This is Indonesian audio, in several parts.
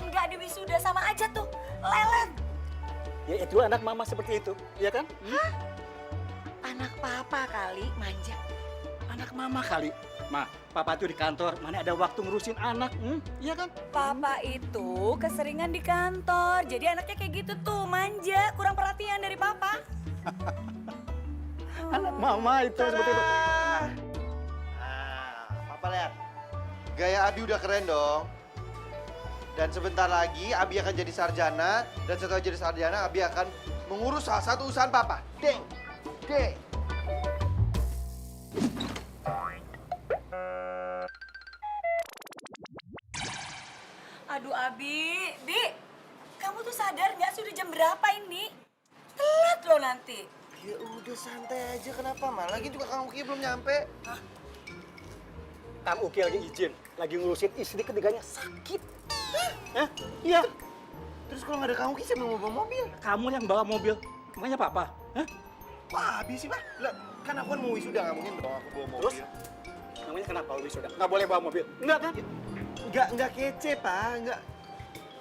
enggak di wisuda sama aja tuh. Lelet. Ya itu anak mama seperti itu, ya kan? Hah? Anak papa kali manja. Anak mama kali. Ma, papa tuh di kantor, mana ada waktu ngurusin anak, iya kan? Papa itu keseringan di kantor, jadi anaknya kayak gitu tuh, manja, kurang perhatian dari papa. Anak mama itu seperti itu. Nah, Papa lihat. Gaya Abi udah keren dong. Dan sebentar lagi Abi akan jadi sarjana. Dan setelah jadi sarjana, Abi akan mengurus salah satu usaha Papa. Deng! Deng! Aduh Abi, Bi, kamu tuh sadar nggak sudah jam berapa ini? Telat loh nanti. Ya udah santai aja, kenapa? Lagi juga Kang Uki belum nyampe. Kang Uki lagi izin, lagi ngurusin istri ketiganya sakit. Hah? Iya. Terus kalau nggak ada Kang Uki, siapa yang mau bawa mobil? Kamu yang bawa mobil, makanya papa. Hah? Wah, Abi sih, Pak. Lah, kan aku kan mau wisuda, nggak mungkin dong aku bawa mobil. Terus? Namanya kenapa wisuda? Nggak boleh bawa mobil? Enggak kan? Nggak kece, Pak. Nggak.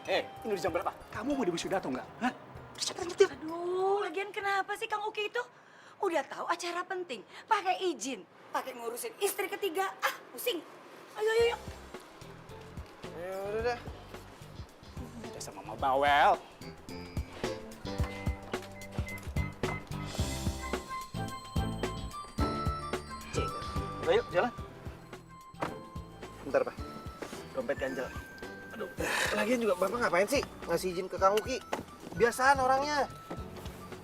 Ini udah jam berapa? Kamu mau di wisuda atau enggak? Hah? Cepetan nyetir. Aduh, lagian kenapa sih Kang Uki itu? Udah tahu acara penting, pakai izin, pakai ngurusin istri ketiga. Ah, pusing. Ayo, ayo, ayo. Ya udah dah. Udah sama Mama Bawel. Ayo, jalan. Bentar, Pak. Dompet ganjel. Aduh. Lagian juga Bapak ngapain sih ngasih izin ke Kang Uki? Biasaan orangnya.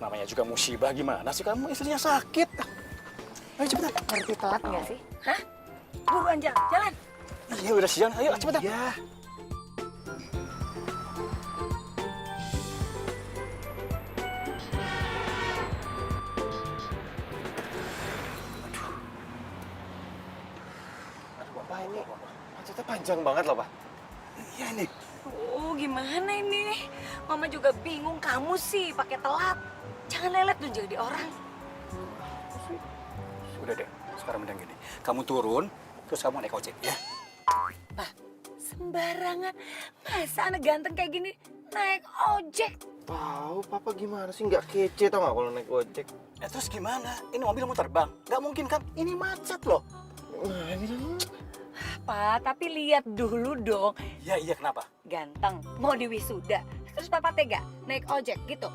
Namanya juga musibah, gimana sih kamu? Istrinya sakit. Ayo cepetan. Ngerti telat nggak sih? Hah? Buruan jalan, jalan. Iya udah siang, ayo cepetan. Ya. Aduh, Bapak ini macetnya panjang banget loh, Pak. Iya nih. Oh, gimana ini? Mama juga bingung, kamu sih pakai telat. Jangan lelet dong jadi orang. Udah deh, sekarang mending gini. Kamu turun, terus kamu naik ojek ya. Pak, sembarangan. Masa anak ganteng kayak gini naik ojek? Tahu, Papa gimana sih? Nggak kece tau nggak kalau naik ojek? Terus gimana? Ini mobil mau terbang? Nggak mungkin kan? Ini macet loh. Nah, ini Pak, tapi lihat dulu dong. Iya, kenapa? Ganteng, mau di wisuda. Terus papa tega naik ojek gitu.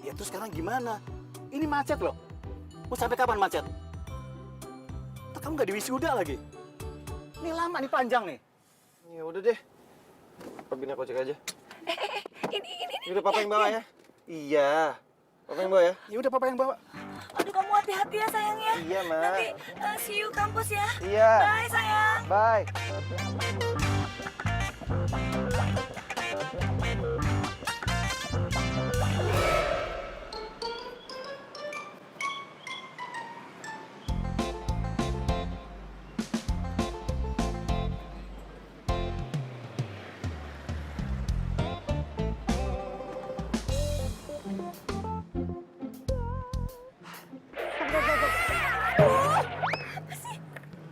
Ya terus sekarang gimana? Ini macet loh. Mau sampai kapan macet? Tuh, kamu nggak di wisuda lagi. Ini lama nih, panjang nih. Ya udah deh. Papa naik ojek aja. Ini. Ya udah Papa yang bawa ya. Iya. Papa yang bawa ya. Ya udah papa yang bawa. Aduh, kamu hati-hati ya sayang ya. Iya, Ma. Nanti see you kampus ya. Iya. Bye sayang. Bye.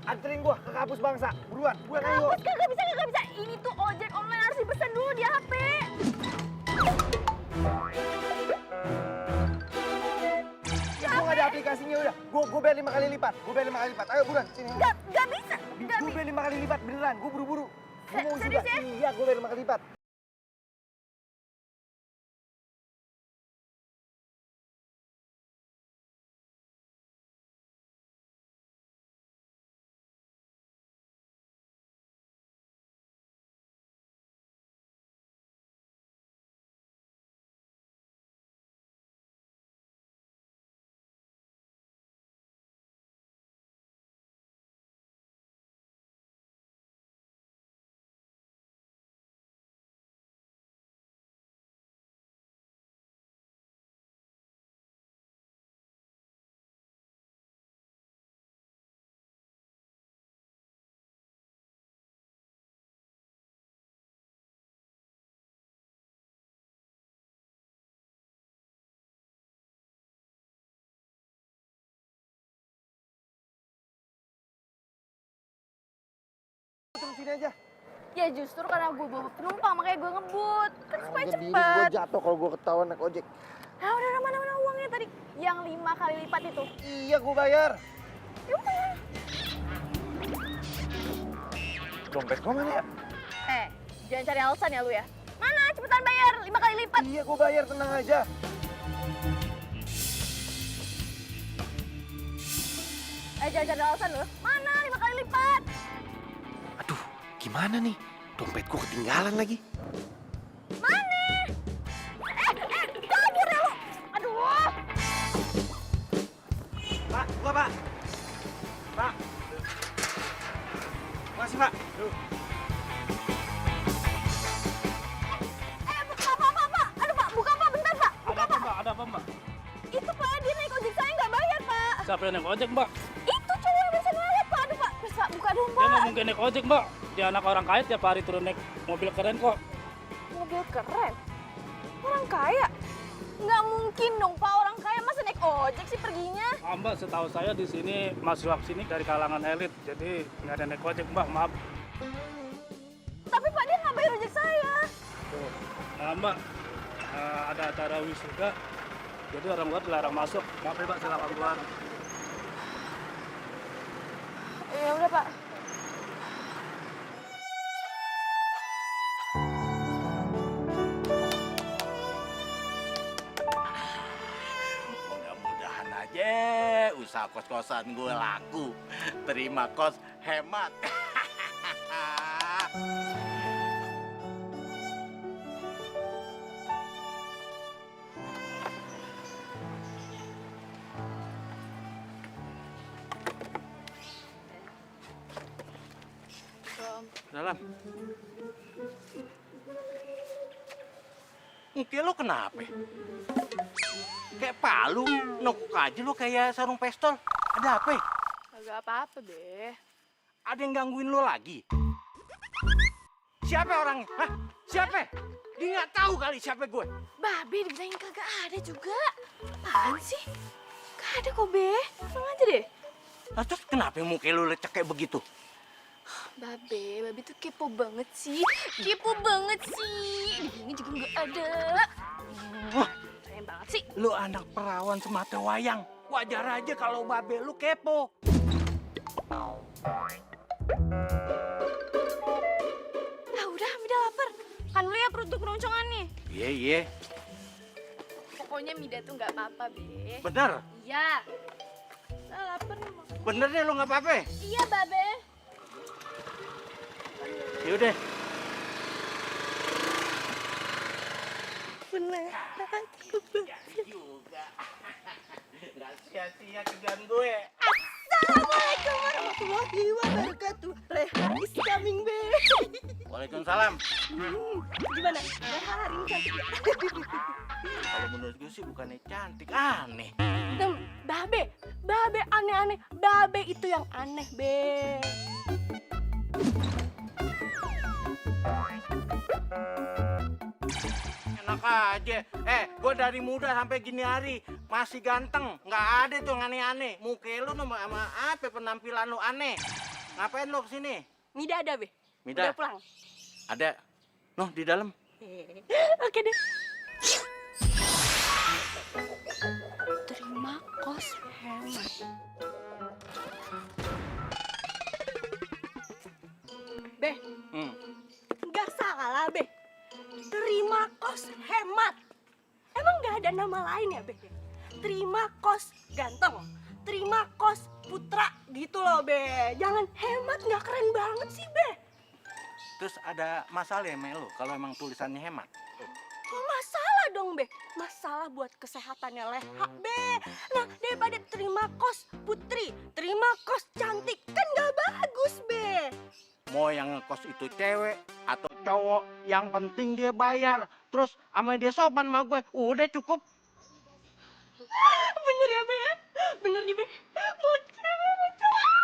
Anterin gua ke kampus bangsa. Buruan ayo. Kampus kagak bisa. Ini tuh ojek online harus dipesan dulu di HP. Ya gua nggak ada aplikasinya udah. Gua bayar 5 kali lipat. Ayo buruan sini. Gak bisa. Gua bayar 5 kali lipat beneran. Gua buru-buru. Gua mau Serius juga. ya? Iya, gua bayar 5 kali lipat. Turun sini aja. Ya justru karena gue bawa penumpang, makanya gue ngebut. Kan supaya Jadi gue cepet. jatuh kalau gue ketahuan naik ojek. Nah udah mana uangnya tadi? Yang 5 kali lipat itu. Iya, gue bayar. Yaudah. Dompet gue mana ya? Jangan cari alasan ya lu ya. Mana? Cepetan bayar, 5 kali lipat. Iya, gue bayar, tenang aja. Jangan cari alasan lu. Mana? 5 kali lipat. Aduh, gimana nih? Dompetku ketinggalan lagi. Mana? Kabur ya lu. Aduh. Pak, gua Pak. Pak. Masih Pak. Duh. Pak. Aduh Pak, buka Pak, bentar Pak. Ada apa Mbak? Ada apa Mbak? Itu Pak, dia naik ojek saya nggak bayar Pak. Siapa yang naik ojek Mbak? Itu cowok yang bisa ngeliat Pak. Aduh Pak, please Pak, buka dong Dia nggak Pak. mungkin naik ojek Mbak. Dia anak orang kaya tiap hari turun naik mobil keren kok. Mobil keren. Orang kaya. Nggak mungkin dong Pak, orang kaya masa naik ojek sih perginya. Mbak, setahu saya di sini mahasiswa sini dari kalangan elit. Jadi nggak ada naik ojek Mbak, maaf. Tapi Pak, dia nggak bayar ojek saya. Nah Mbak, ada acara wisuda. Jadi orang luar dilarang masuk. Maaf ya Mbak, silakan keluar. Ya udah Pak. Mudah-mudahan aja usaha kos-kosan gue laku. Terima kos hemat. Dalam. Muka lo kenapa? Kayak palu, nokuk aja lo kayak sarung pistol. Ada apa? Agak apa-apa deh. Ada yang gangguin lo lagi? Siapa orangnya? Hah? Siapa? Dia nggak tahu kali siapa gue. Babe dibilangin kagak ada juga. Apaan sih? Gak ada kok Be. Tenang aja deh. Nah, terus kenapa muka lo lecek kayak begitu? Babe tuh kepo banget sih. Kepo banget sih. Dibilangin juga nggak ada. Wah, Sayang banget sih. lo anak perawan semata wayang. Wajar aja kalau babe lu kepo. Udah lapar. Kan lu ya perut tuh keroncongan nih. Iya. Pokoknya Mida tuh nggak apa-apa, Be. Bener? Iya. Nah, lapar nih makan. Bener deh lo nggak apa-apa? Iya, Babe. Yaudah. Beneran. Juga. Nggak sia-sia kerjaan gue. Assalamualaikum warahmatullahi wabarakatuh. Rehan is coming, Be. Waalaikumsalam. Gimana? Rehan hari ini cantik ya? Kalau menurut gue sih bukannya cantik, aneh. Babe aneh-aneh. Babe itu yang aneh, Be. Enak aja. Gue dari muda sampai gini hari masih ganteng. Nggak ada tuh yang aneh-aneh. Muka lu sama apa penampilan lu aneh. Ngapain lu kesini? Mida ada, Be. Mida? Udah pulang. Ada. Noh, di dalam. Oke deh. Terima kos hemat. Be, nggak salah, Be. Terima kos hemat. Emang nggak ada nama lain ya, Be? Terima kos ganteng. Terima kos putra gitu loh, Be. Jangan hemat, nggak keren banget sih, Be. Terus ada masalah ya, Melo, kalau emang tulisannya hemat? Masalah dong, Be. Masalah buat kesehatannya Leha, Be. Nah, daripada terima kos putri, terima kos cantik, kan gak bagus, Be. Mau yang ngekos itu cewek atau cowok, yang penting dia bayar. Terus sama dia sopan sama gue, udah cukup. Bener ya, Be? Bener nih, Be. Mau cewek, mau cowok.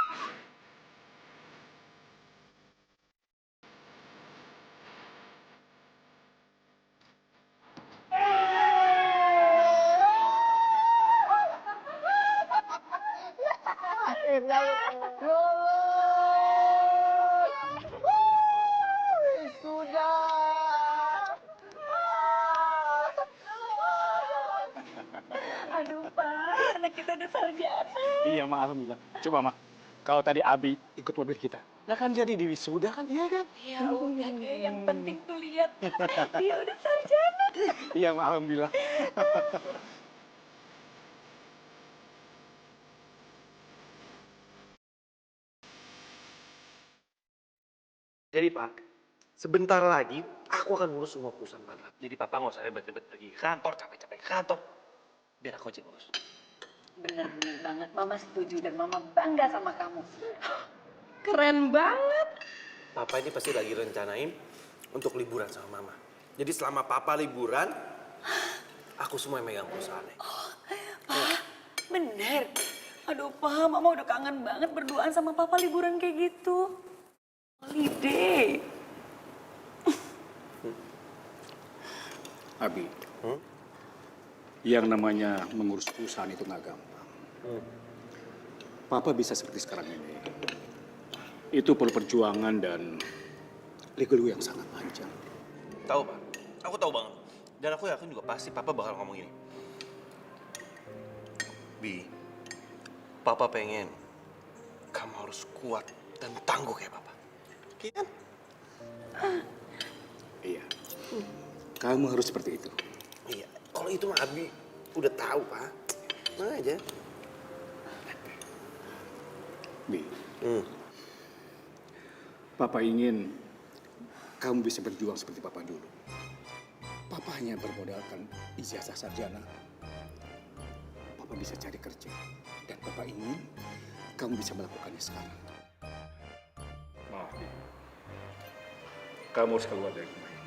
Aduh, Pak, anak kita udah sarjana. Iya, Mak, alhamdulillah. Coba, Mak, kalau tadi Abi ikut mobil kita, nah kan jadi di wisuda kan, iya kan? Ya udah deh, yang penting tuh lihat dia udah sarjana. Iya, Mak, alhamdulillah. Jadi Pak, sebentar lagi aku akan ngurus semua perusahaan Bapak. Jadi Papa nggak usah ribet-ribet pergi ke kantor, capek-capek ke kantor. Biar aku aja ngurus. Bener-bener banget, Mama setuju dan Mama bangga sama kamu. Keren banget. Papa ini pasti lagi rencanain untuk liburan sama Mama. Jadi selama Papa liburan, aku semua yang megang perusahaannya. Pak, bener. Aduh, Pak, Mama udah kangen banget berduaan sama Papa liburan kayak gitu. Holiday. Abi, yang namanya mengurus perusahaan itu nggak gampang. Papa bisa seperti sekarang ini. Itu perlu perjuangan dan liku yang sangat panjang. Tahu Pak, aku tahu banget. Dan aku yakin juga pasti Papa bakal ngomong ini. Bi, Papa pengen kamu harus kuat dan tangguh kayak Papa. Iya kan? Iya, kamu harus seperti itu. Iya, kalau itu mah Abi udah tahu Pak. Mana aja. Bi, Papa ingin kamu bisa berjuang seperti Papa dulu. Papa hanya bermodalkan ijazah sarjana. Papa bisa cari kerja. Dan Papa ingin kamu bisa melakukannya sekarang. Maaf, Bi. Kamu harus keluar dari rumah ini.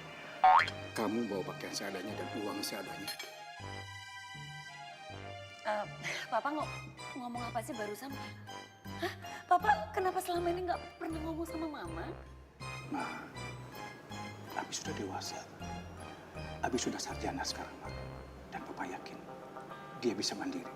Kamu bawa pakaian seadanya dan uang seadanya. Papa ngomong apa sih barusan? Hah? Papa kenapa selama ini nggak pernah ngomong sama Mama? Nah, Abi sudah dewasa. Abi sudah sarjana sekarang, Pak. Dan Papa yakin dia bisa mandiri.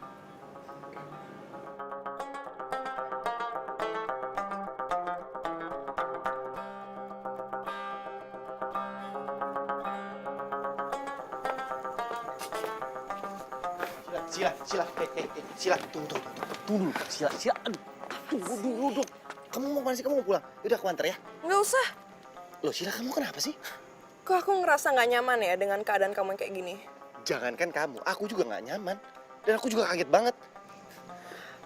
Sila, tunggu dulu, Sila, aduh, tunggu dulu dong. Kamu mau kemana sih? Kamu mau pulang? Yaudah aku antar ya. Nggak usah. Loh Sila, kamu kenapa sih? Kok aku ngerasa nggak nyaman ya dengan keadaan kamu yang kayak gini? Jangankan kamu, aku juga nggak nyaman. Dan aku juga kaget banget.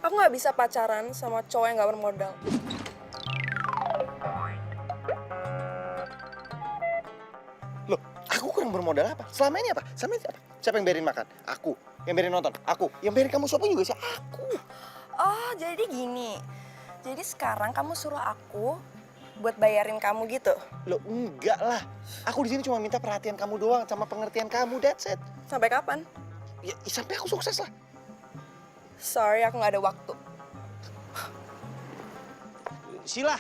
Aku nggak bisa pacaran sama cowok yang nggak bermodal. Loh, aku kurang bermodal apa? Selama ini apa? Siapa yang bayarin makan? Aku. Yang bayarin nonton? Aku. Yang bayarin kamu shopping juga sih? Aku. Oh, jadi gini. Jadi sekarang kamu suruh aku buat bayarin kamu gitu? Loh, enggak lah. Aku di sini cuma minta perhatian kamu doang sama pengertian kamu, that's it. Sampai kapan? Ya, sampai aku sukses lah. Sorry, aku nggak ada waktu. Sila.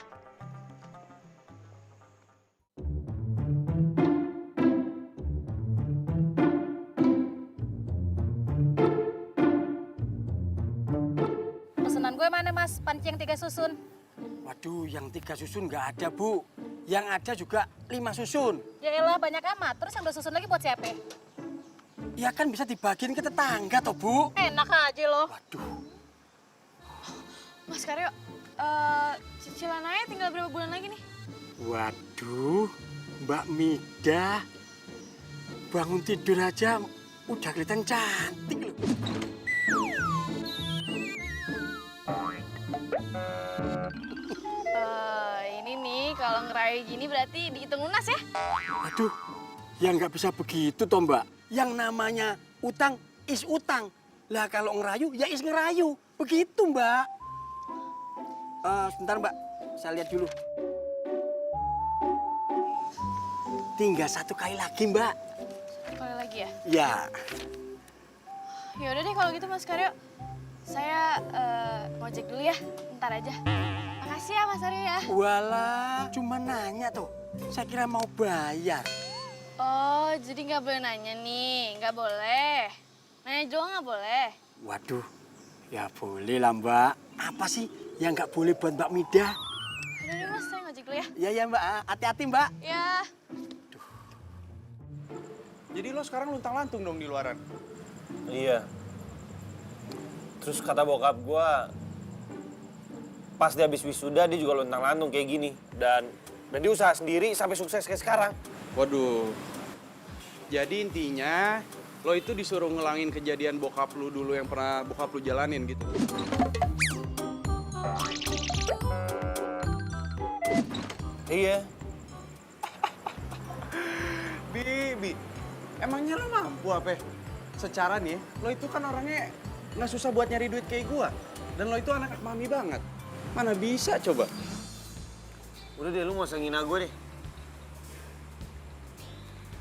Pesanan gue mana mas? Panci yang 3 susun. Waduh, yang 3 susun nggak ada, Bu. Yang ada juga 5 susun. Ya elah banyak amat. Terus yang 2 susun lagi buat siapa? Ya kan bisa dibagiin ke tetangga toh, Bu. Enak aja loh. Waduh. Mas Karyo, cicilan aja tinggal berapa bulan lagi nih? Waduh, Mbak Mida. Bangun tidur aja udah kelihatan cantik loh. Ini nih kalau ngerayu gini berarti dihitung lunas ya? Waduh, ya nggak bisa begitu toh, Mbak. Yang namanya utang is utang. Lah kalau ngerayu, ya is ngerayu. Begitu, Mbak. Sebentar, Mbak. Saya lihat dulu. Tinggal 1 kali lagi, Mbak. Kali lagi ya? Ya. Ya udah deh kalau gitu Mas Karyo. Saya ngojek dulu ya, ntar aja. Makasih ya Mas Aryo ya. Walah, cuma nanya tuh. Saya kira mau bayar. Oh, jadi nggak boleh nanya nih, nggak boleh. Nanya doang nggak boleh. Waduh, ya boleh lah, Mbak. Apa sih yang nggak boleh buat Mbak Mida? Udah deh Mas, saya ngojek dulu ya. Iya, ya, Mbak. Hati-hati, Mbak. Ya. Jadi lo sekarang luntang-lantung dong di luaran? Iya. Terus kata bokap gue, pas dia habis wisuda dia juga lontang-lantung kayak gini. Dan dia usaha sendiri sampai sukses kayak sekarang. Waduh. Jadi intinya lo itu disuruh ngelangin kejadian bokap lu dulu yang pernah bokap lu jalanin gitu. Iya. Bibi, emangnya lo mampu apa? Secara nih, lo itu kan orangnya nggak susah buat nyari duit kayak gua. Dan lo itu anak mami banget. Mana bisa coba? Udah deh, lu gak usah ngina gue deh.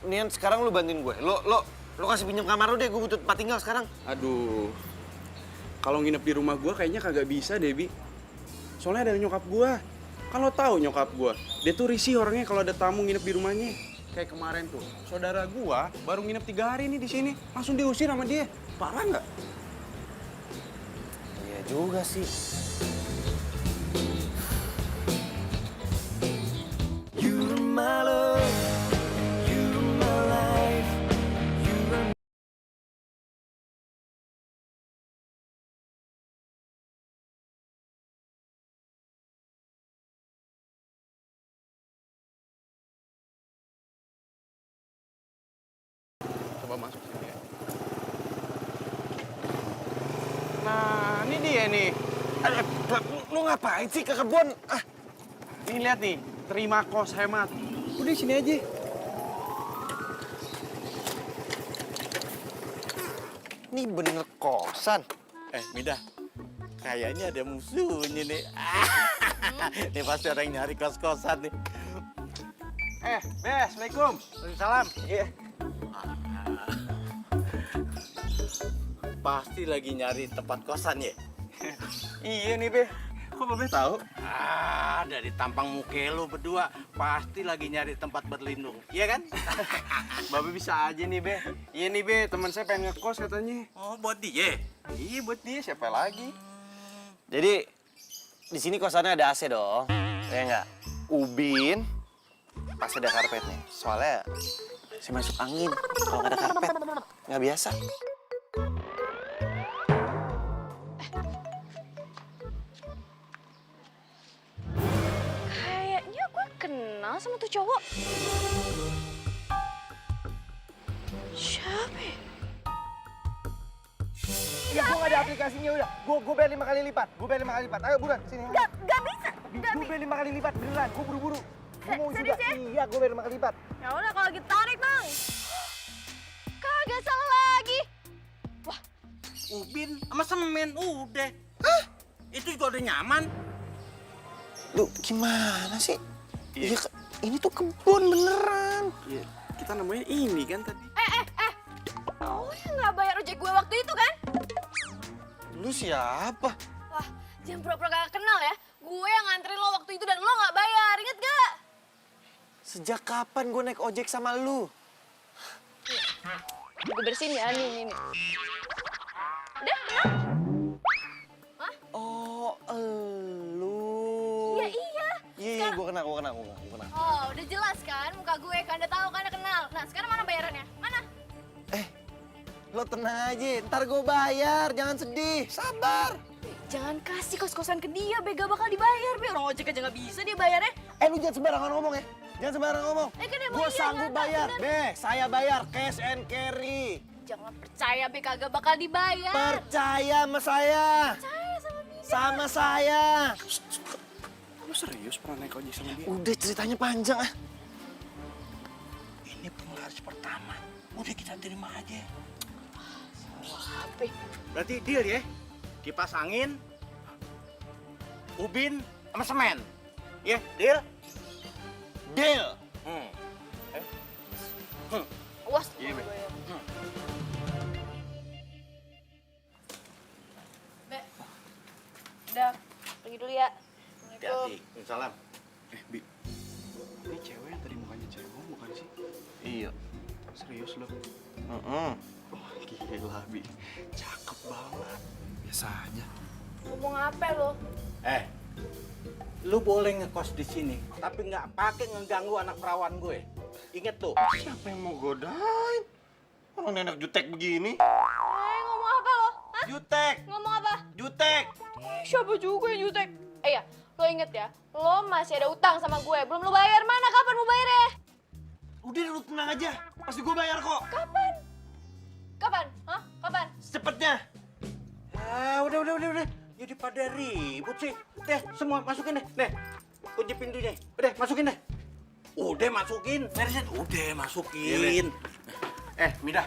Mendingan sekarang lu bantuin gue. Lo kasih pinjam kamar lu deh, gue butuh tempat tinggal sekarang. Aduh, kalau nginep di rumah gua kayaknya kagak bisa deh, Bi. Soalnya ada nyokap gua. Kan lo tahu nyokap gua, dia tuh risih orangnya kalau ada tamu nginep di rumahnya. Kayak kemarin tuh, saudara gua baru nginep 3 hari nih di sini, langsung diusir sama dia. Parah nggak? Iya juga sih. Coba masuk sini ya. Nah, ini dia nih. Lu ngapain sih ke kebun? Ini lihat nih, terima kos hemat. Udah sini aja. Ini bener kosan. Mida, kayaknya ada musuhnya nih. Ini pasti orang yang nyari kos-kosan nih. Bes, Assalamualaikum. Salam. Iya. Pasti lagi nyari tempat kosan ya? Iya nih, Be. Kok Babe tahu? Dari tampang muka lu berdua pasti lagi nyari tempat berlindung, iya kan? Babe bisa aja nih, Be. Iya nih, Be, teman saya pengen ngekos katanya. Oh, buat dia? Iya, buat dia, siapa lagi? Jadi di sini kosannya ada AC dong. Ya enggak? Ubin pasti ada karpetnya. Soalnya saya masuk angin kalau nggak ada karpet. Nggak biasa. Kayaknya gue kenal sama tuh cowok. Siapa ya? Ya, gue gak ada aplikasinya udah. Gue bayar 5 kali lipat. Ayo buruan, sini. Gak bisa. Gue bayar 5 kali lipat, beneran. Gue buru-buru. Gue mau Serius juga. ya? Iya, gue bayar 5 kali lipat. Ya udah kalau gitu tarik, Bang. Kagak salah lagi. Ubin sama semen udah. Itu juga udah nyaman. Lu gimana sih? Iya, ini tuh kebun beneran. Iya, kita nemuin ini kan tadi. Oh, yang nggak bayar ojek gue waktu itu kan? Lu siapa? Wah, jangan pura-pura gak kenal ya. Gue yang nganterin lo waktu itu dan lo nggak bayar, inget gak? Sejak kapan gue naik ojek sama lu? Gue bersihin ya, nih. Udah, kenal? Oh, elu. Iya, iya. Iya, gue kenal. Oh, udah jelas kan muka gue kan, udah tahu kan, udah kenal. Nah, sekarang mana bayarannya? Mana? Lo tenang aja, ntar gue bayar, jangan sedih, sabar. Jangan kasih kos-kosan ke dia, Be, gak bakal dibayar, Be. Orang ojek aja gak bisa dia bayarnya. Lu jangan sembarangan ngomong ya, jangan sembarangan ngomong. Kan emang Gue iya, sanggup nyata, bayar, bener. saya bayar, cash and carry. Jangan percaya, Be, kagak bakal dibayar. Percaya sama saya. Percaya sama dia. Sama saya. Lu serius pernah naik ojek sama dia? Udah ceritanya panjang ah. Ini penglaris pertama. Udah kita terima aja. Apa? Berarti deal ya? Kipas angin, ubin, sama semen. Ya, deal? Deal. Awas. Iya, Be. Be. Udah, pergi dulu ya. Hati-hati. Salam. Bi, ini cewek yang tadi mukanya cewek bukan sih? Iya. Serius lo? Heeh. Oh, gila, Bi. Cakep banget. Biasa aja. Ngomong apa lo? Lu boleh ngekos di sini, tapi nggak pakai ngeganggu anak perawan gue. Ingat tuh. Siapa yang mau godain? Orang nenek jutek begini. Ngomong apa lo? Hah? Jutek. Ngomong apa? Jutek. Siapa juga yang jutek? Ya, lo inget ya, lo masih ada utang sama gue. Belum lo bayar, mana kapan mau bayarnya? Udah lu tenang aja. Pasti gue bayar kok. Kapan? Kapan? Hah? Kapan? Secepatnya. Udah. Jadi pada ribut sih. Deh, semua masukin deh. Deh, kunci pintunya. Udah, masukin deh. Udah masukin. Beresin. Udah masukin. Midah.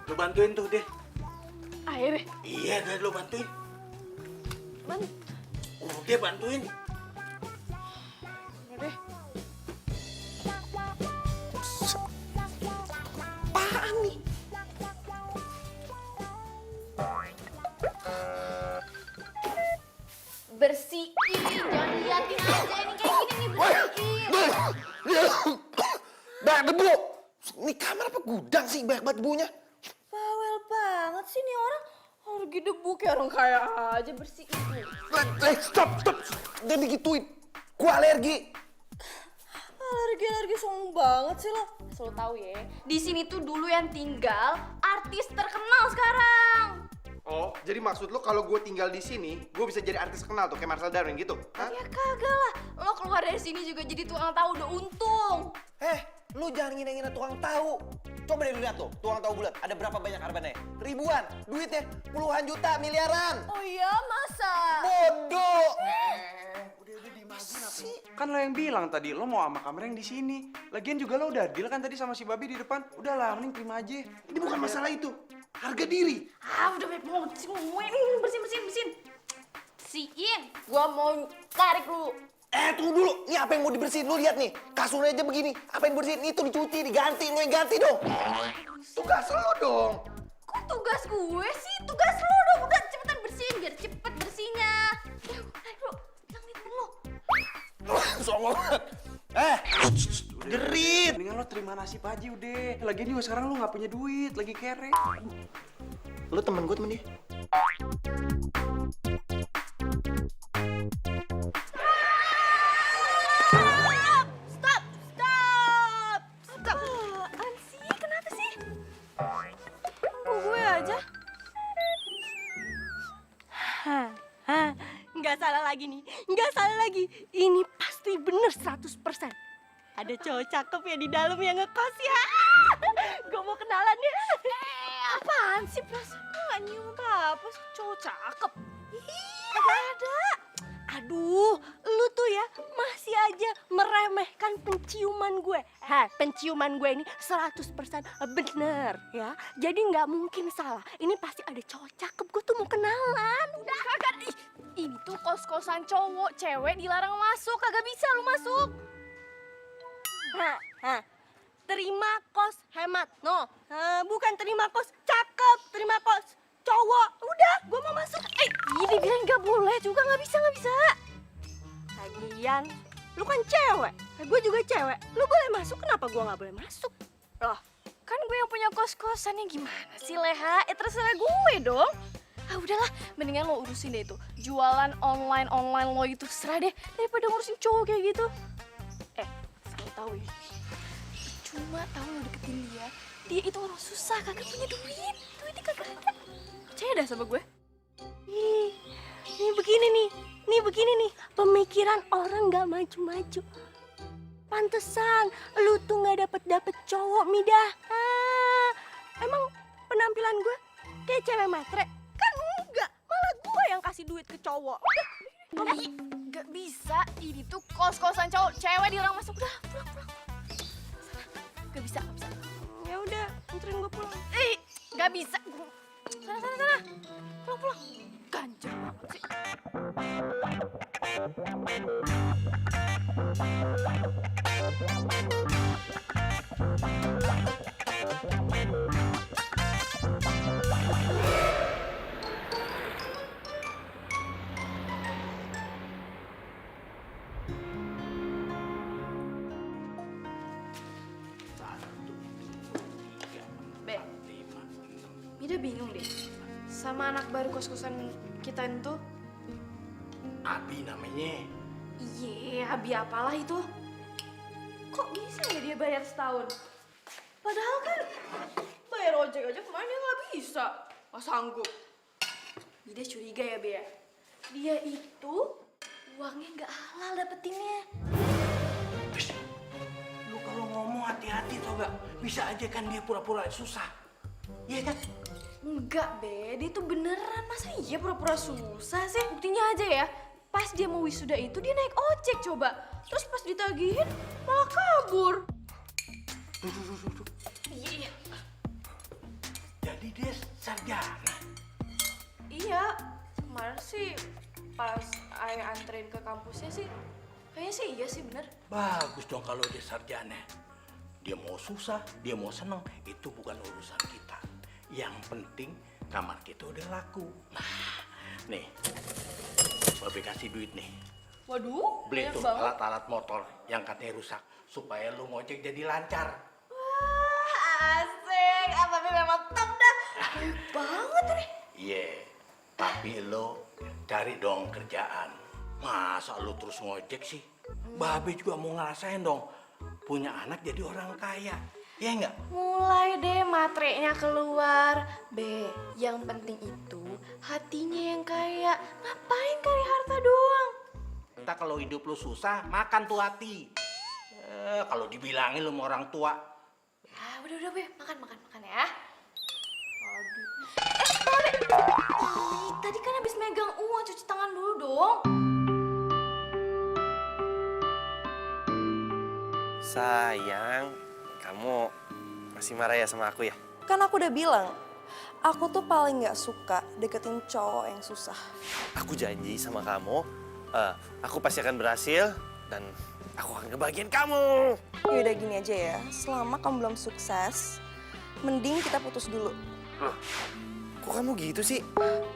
Lu bantuin tuh deh. Ayo, Be. Iya, deh lu bantuin. Ban- Udah bantuin. Udah deh. Apaan nih? Bersihin, jangan liatin aja. Ini kayak gini nih, bersihin. Banyak debu. Ini kamar apa gudang sih? Banyak banget debunya. Bawel banget sih nih orang. Alergi debu kayak orang kaya aja, bersihin. Stop. Jangan digituin. Gua alergi. Alergi sombong banget sih lo. Asal lo tahu ya, di sini tuh dulu yang tinggal artis terkenal sekarang. Oh, jadi maksud lo kalau gue tinggal di sini, gue bisa jadi artis kenal tuh kayak Marcel Darwin gitu? Hah? Ya kagak lah, lo keluar dari sini juga jadi tukang tahu udah untung. Lu jangan ngina-ngina tukang tahu. Coba deh lu lihat tuh, tukang tahu bulat. Ada berapa banyak arbannya? Ribuan. Duitnya puluhan juta, miliaran. Oh iya, masa? Bodoh. Kan lo yang bilang tadi lo mau sama kamera yang di sini. Lagian juga lo udah deal kan tadi sama si babi di depan. Udahlah, mending terima aja. Ini bukan masalah itu, harga diri. Udah banyak banget sih ngomongin. Bersihin. Bersihin. Gua mau tarik dulu. Tunggu dulu. Ini apa yang mau dibersihin? Lu lihat nih, kasurnya aja begini. Apa yang bersihin? Itu dicuci, diganti. Lu yang ganti dong. Tugas lo dong. Kok tugas gue sih? Tugas lo dong. Udah cepetan bersihin biar cepet bersihnya. Tarik dulu. Bilang nih temen lo. Songong banget. Jerit. Mendingan lo terima nasib aja udah. Lagian juga sekarang lo nggak punya duit, lagi kere. Lu temen gue, temen dia. Stop. Apaan sih? Kenapa sih? Gue aja. Nggak salah lagi nih, nggak salah lagi. Ini pasti bener 100%. Ada cowok cakep ya di dalam yang ngekos ya. Gue mau kenalan ya. Apaan sih? Perasaan gue gak nyium apa-apa. Cowok cakep. Kagak ada. Aduh, lu tuh ya masih aja meremehkan penciuman gue. Penciuman gue ini 100% bener ya. Jadi nggak mungkin salah. Ini pasti ada cowok cakep. Gue tuh mau kenalan. Udah. Kagak. Ini tuh kos-kosan cowok, cewek dilarang masuk. Kagak bisa lu masuk. Terima kos hemat. No, bukan terima kos cakep. Terima kos cowok. Udah, gue mau masuk. Ini bilang nggak boleh juga, nggak bisa. Lagian, lu kan cewek. Gue juga cewek. Lu boleh masuk, kenapa gue nggak boleh masuk? Loh, kan gue yang punya kos-kosannya gimana sih, Leha? Terserah gue dong. Udahlah, mendingan lo urusin deh itu. Jualan online lo itu serah deh. Daripada ngurusin cowok kayak gitu. Asal tahu ya. Cuma tahu lo deketin dia. Dia itu orang susah, kagak punya duit. Duitnya kagak ada. Percaya dah sama gue. Nih begini nih. Pemikiran orang nggak maju-maju. Pantesan lu tuh nggak dapet cowok, Midah. Emang penampilan gue kayak cewek matre? Kan enggak, malah gue yang kasih duit ke cowok. Gak bisa, ini tuh kos-kosan cowok. Cewek dilarang masuk. Udah, pulang. Gak bisa. Ya udah, anterin gue pulang. Gak bisa. Sana. Pulang. Ganjel banget sih. Be, Mida bingung deh sama anak baru kos-kosan kita itu. Abi namanya. Iya, Abi apalah itu. Kok bisa ya dia bayar setahun? Padahal kan bayar ojek aja kemarin dia nggak bisa. Nggak sanggup. Mida curiga ya, Be ya? Dia itu uangnya nggak halal dapetinnya. Lu kalau ngomong hati-hati tau gak? Bisa aja kan dia pura-pura susah. Iya kan? Enggak, Be. Dia tuh beneran. Masa iya pura-pura susah sih? Buktinya aja ya. Pas dia mau wisuda itu dia naik ojek coba. Terus pas ditagihin malah kabur. Iya. Jadi dia sarjana. Iya. Kemarin sih pas ayah anterin ke kampusnya sih. Kayaknya sih iya sih bener. Bagus dong kalau dia sarjana. Dia mau susah, dia mau seneng, itu bukan urusan kita. Yang penting kamar kita udah laku. Nah, nih, Babe kasih duit nih. Waduh, Beli banyak tuh banget. alat-alat motor yang katanya rusak supaya lu ngojek jadi lancar. Wah, asik. Tapi memang top dah. Baik banget nih. Iya, tapi lu cari dong kerjaan. Masa lu terus ngojek sih? Babe juga mau ngerasain dong punya anak jadi orang kaya. Ya enggak? Mulai deh matrenya keluar. B, yang penting itu hatinya yang kaya. Ngapain cari harta doang? Entah kalau hidup lu susah, makan tuh hati. Kalau dibilangin lu sama orang tua. Ah, udah Be, makan ya. Aduh. Babe. Ih, tadi kan habis megang uang, cuci tangan dulu dong. Sayang, kamu masih marah ya sama aku ya? Kan aku udah bilang, aku tuh paling gak suka deketin cowok yang susah. Aku janji sama kamu, aku pasti akan berhasil dan aku akan ngebahagiain kamu. Yaudah gini aja ya, selama kamu belum sukses, mending kita putus dulu. Kok kamu gitu sih?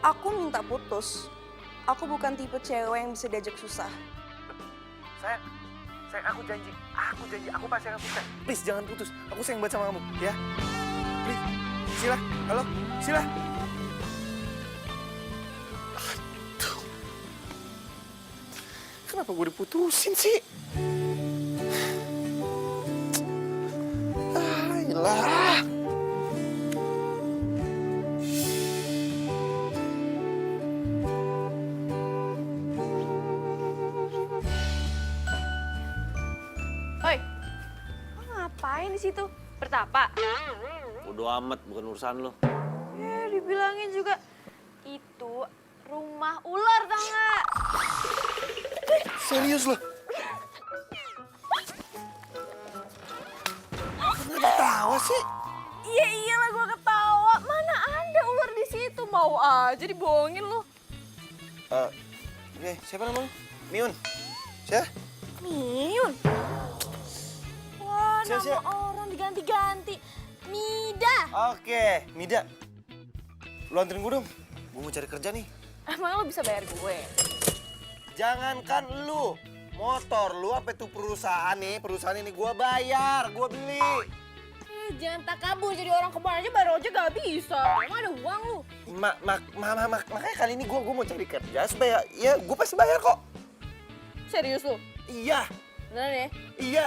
Aku minta putus. Aku bukan tipe cewek yang bisa diajak susah. Sayang, aku janji, aku pasti akan sukses. Please jangan putus, aku sayang banget sama kamu, ya. Please, Sila, halo, Sila. Aduh, kenapa gue diputusin sih? Ayolah. Oi, lo ngapain di situ? Bertapa? Bodo amat, bukan urusan lo. Ya, dibilangin juga itu rumah ular, tau nggak? Serius lo? Kenapa ketawa sih? Iya iyalah gua ketawa. Mana ada ular di situ? Mau aja dibohongin lu. Oke, siapa namanya? Miun. Siapa? Miun. Wah, Siap, nama siap. orang diganti-ganti. Mida. Oke, Mida. Lu anterin gue dong. Gue mau cari kerja nih. Emang lu bisa bayar gue? Jangankan lu, motor lu apa itu perusahaan ini gue bayar, gue beli. Jangan tak kabur jadi orang kemarin aja baru aja gak bisa. Emang ada uang lu? Makanya kali ini gue mau cari kerja supaya ya gue pasti bayar kok. Serius lu? Iya, Beneran ya? iya.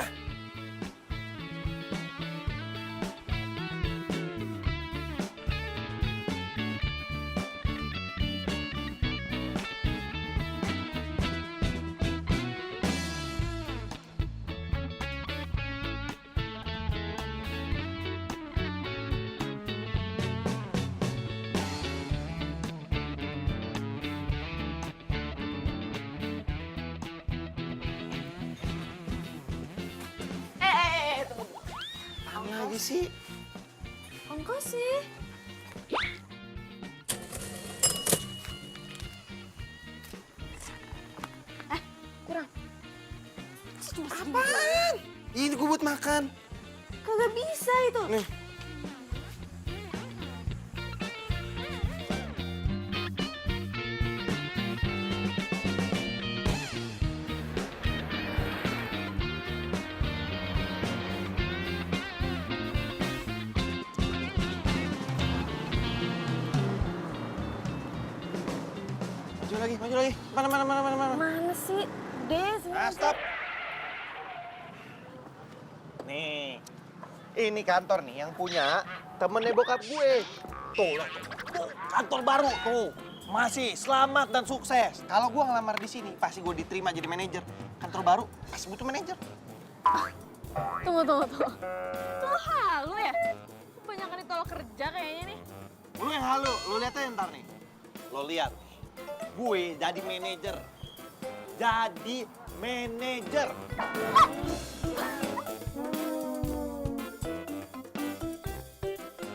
Tunggu. Apa lagi sih? Ongkos sih. Kurang. Cuma Apaan? Ini gue buat makan. kagak bisa itu. Nih. Maju lagi. Mana. Mana sih? Des, Stop. Nih, ini kantor nih yang punya temennya bokap gue. Tuh, kantor baru tuh. Masih, selamat dan sukses. Kalau gue ngelamar di sini, pasti gue diterima jadi manajer. Kantor baru, pasti butuh manajer. Tunggu. Lo halu ya? Kebanyakan ditolak kerja kayaknya nih. Lu yang halu, lu lihat aja ntar nih. Lo lihat, gue jadi manajer. Jadi manajer.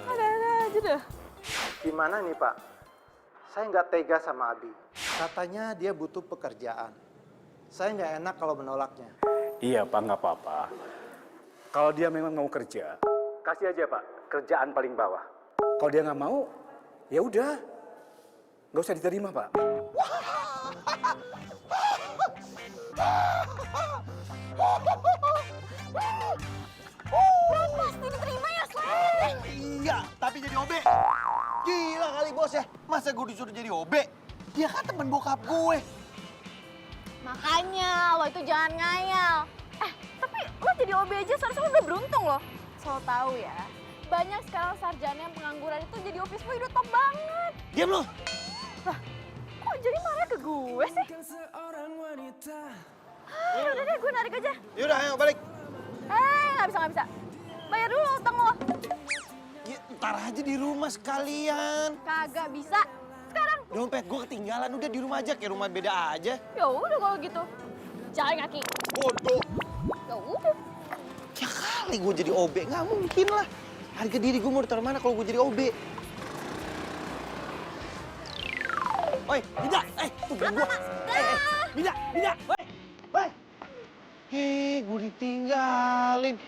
Ada aja dah. Gimana nih Pak? Saya nggak tega sama Abi. Katanya dia butuh pekerjaan. Saya nggak enak kalau menolaknya. Iya Pak, nggak apa-apa. Kalau dia memang mau kerja, kasih aja Pak, kerjaan paling bawah. Kalau dia nggak mau, ya udah, nggak usah diterima Pak. Pasti diterima ya, Slay. Iya, tapi jadi OB. Gila kali bos ya, masa gue disuruh jadi OB? Dia kan temen bokap gue. Makanya lo itu jangan ngayal. Tapi lo jadi OB aja seharusnya lo udah beruntung loh. So tau ya, banyak sekarang sarjana yang pengangguran itu jadi office boy udah top banget. Diam lo. Lah, kok jadi marah ke gue sih? Udah deh, gue narik aja. Yaudah, ayo balik. Nggak bisa. Bayar dulu utang lo. Ya, ntar aja di rumah sekalian. Kagak bisa. Sekarang. Dompet gue ketinggalan, udah di rumah aja, kayak rumah beda aja. Ya udah kalau gitu. Jalan kaki. Bodoh. Ya udah. Ya kali gue jadi OB, nggak mungkin lah. Harga diri gue mau ditaruh mana kalau gue jadi OB? Oi, Bida, tungguin gue. Bida, woi. Gue ditinggalin.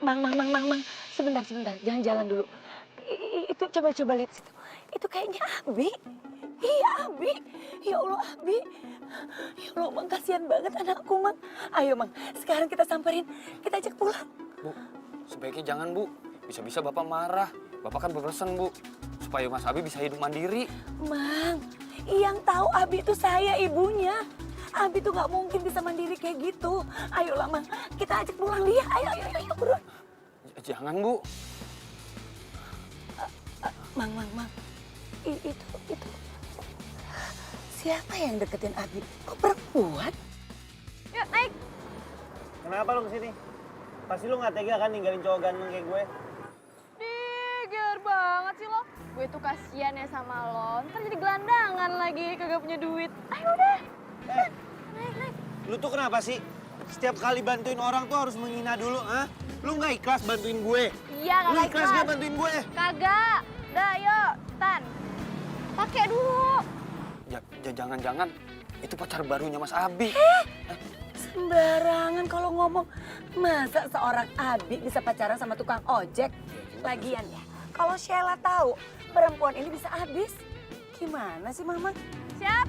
Mang. Sebentar. Jangan jalan dulu. Itu coba lihat situ. Itu kayaknya Abi. Iya, Abi. Ya Allah, Abi. Ya Allah, Mang, kasihan banget anakku, Mang. Ayo, Mang. Sekarang kita samperin. Kita ajak pulang. Bu, sebaiknya jangan, Bu. Bisa-bisa Bapak marah. Bapak kan berpesan, Bu, supaya Mas Abi bisa hidup mandiri. Mang, yang tahu Abi itu saya, ibunya. Abi tuh nggak mungkin bisa mandiri kayak gitu. Ayolah, Mang. Kita ajak pulang, Lia. Ayo, buruan. Jangan, Bu. Mang. Itu. Siapa yang deketin Abi? Kok perempuan? Yuk, naik. Kenapa lu kesini? Pasti lu nggak tega kan ninggalin cowok ganteng kayak gue? Ger banget sih lo. Gue tuh kasihan ya sama lo. Ntar jadi gelandangan lagi, kagak punya duit. Ayo udah. Naik. Lu tuh kenapa sih? Setiap kali bantuin orang tuh harus menghina dulu, ah? Lu nggak ikhlas bantuin gue? Iya, Lu kagak ikhlas nggak bantuin gue? Kagak. Dah, yuk. Tan. Pakai dulu. Jangan-jangan itu pacar barunya Mas Abi. Sembarangan kalau ngomong. Masa seorang Abi bisa pacaran sama tukang ojek? Lagian ya, kalau Sheila tahu perempuan ini bisa habis. Gimana sih, Mama? Siap.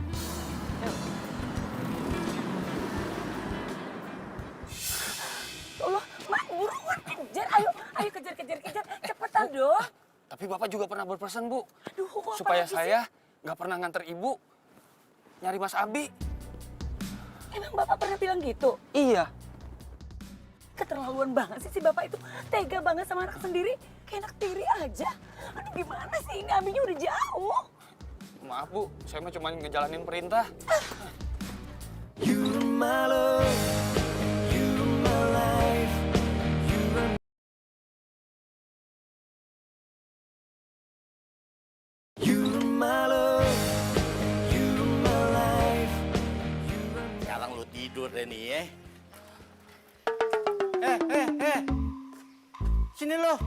Allah, Mak, buruan kejar. Ayo kejar. Cepetan dong. Tapi Bapak juga pernah berpesan, Bu. Aduh, kok Supaya apalagi saya nggak pernah nganter Ibu nyari Mas Abi. Emang Bapak pernah bilang gitu? Iya. Keterlaluan banget sih si Bapak itu. Tega banget sama anak sendiri. Kayak anak tiri aja. Aduh, gimana sih ini Abinya udah jauh. Maaf, Bu. Saya mah cuma ngejalanin perintah. Sekarang lu tidur deh nih ya. Sini lo.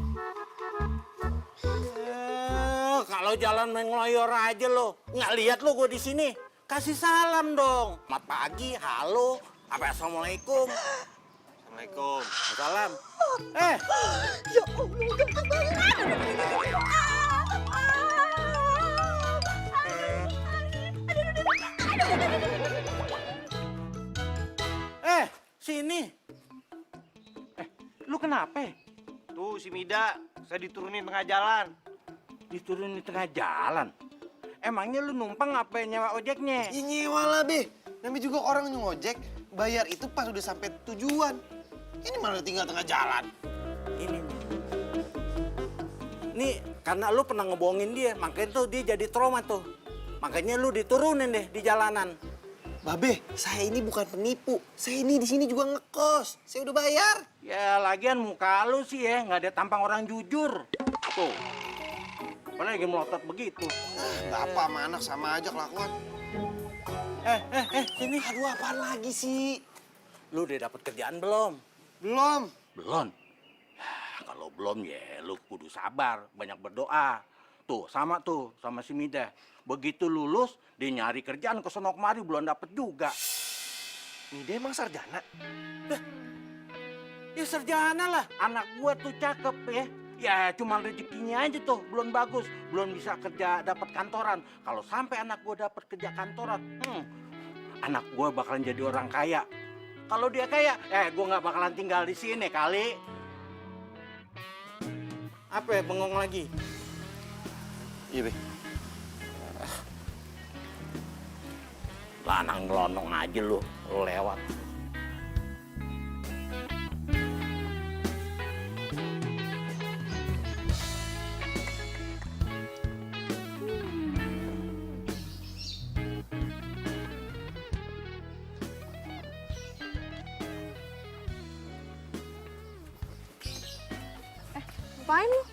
Kalau jalan main ngeloyor aja lo. Nggak lihat lo gue di sini. Kasih salam dong. Selamat pagi, halo, apa assalamualaikum. Assalamualaikum. Salam. Ya Allah, udah kebangun. Sini. Lu kenapa? Tuh si Mida, saya diturunin tengah jalan. Diturunin di tengah jalan? Emangnya lu numpang apa nyewa ojeknya? Ya nyewa lah, Be. Namanya juga orang ngojek, bayar itu pas udah sampai tujuan. Ini malah tinggal tengah jalan. Ini nih. Nih, karena lu pernah ngebohongin dia, makanya tuh dia jadi trauma tuh. Makanya lu diturunin deh di jalanan. Babe, saya ini bukan penipu. Saya ini di sini juga ngekos. Saya udah bayar. Ya, lagian muka lu sih ya, nggak ada tampang orang jujur. Tuh. Apalagi melotot begitu. Bapak sama anak sama aja kelakuan. Sini. Aduh, apaan lagi sih? Lu udah dapet kerjaan belum? Belum. Belum? Kalau belum ya lu kudu sabar, banyak berdoa. Tuh, sama si Mida. Begitu lulus, dia nyari kerjaan ke sono kemari, belum dapet juga. Mida emang sarjana? Ya sarjana lah, anak gua tuh cakep ya. Ya cuma rezekinya aja tuh, belum bagus. Belum bisa kerja dapat kantoran. Kalau sampai anak gua dapat kerja kantoran, anak gua bakalan jadi orang kaya. Kalau dia kaya, gua nggak bakalan tinggal di sini kali. Apa ya, bengong lagi? Iya, Be. Lanang ngelonong aja lu lewat. Ngapain lu?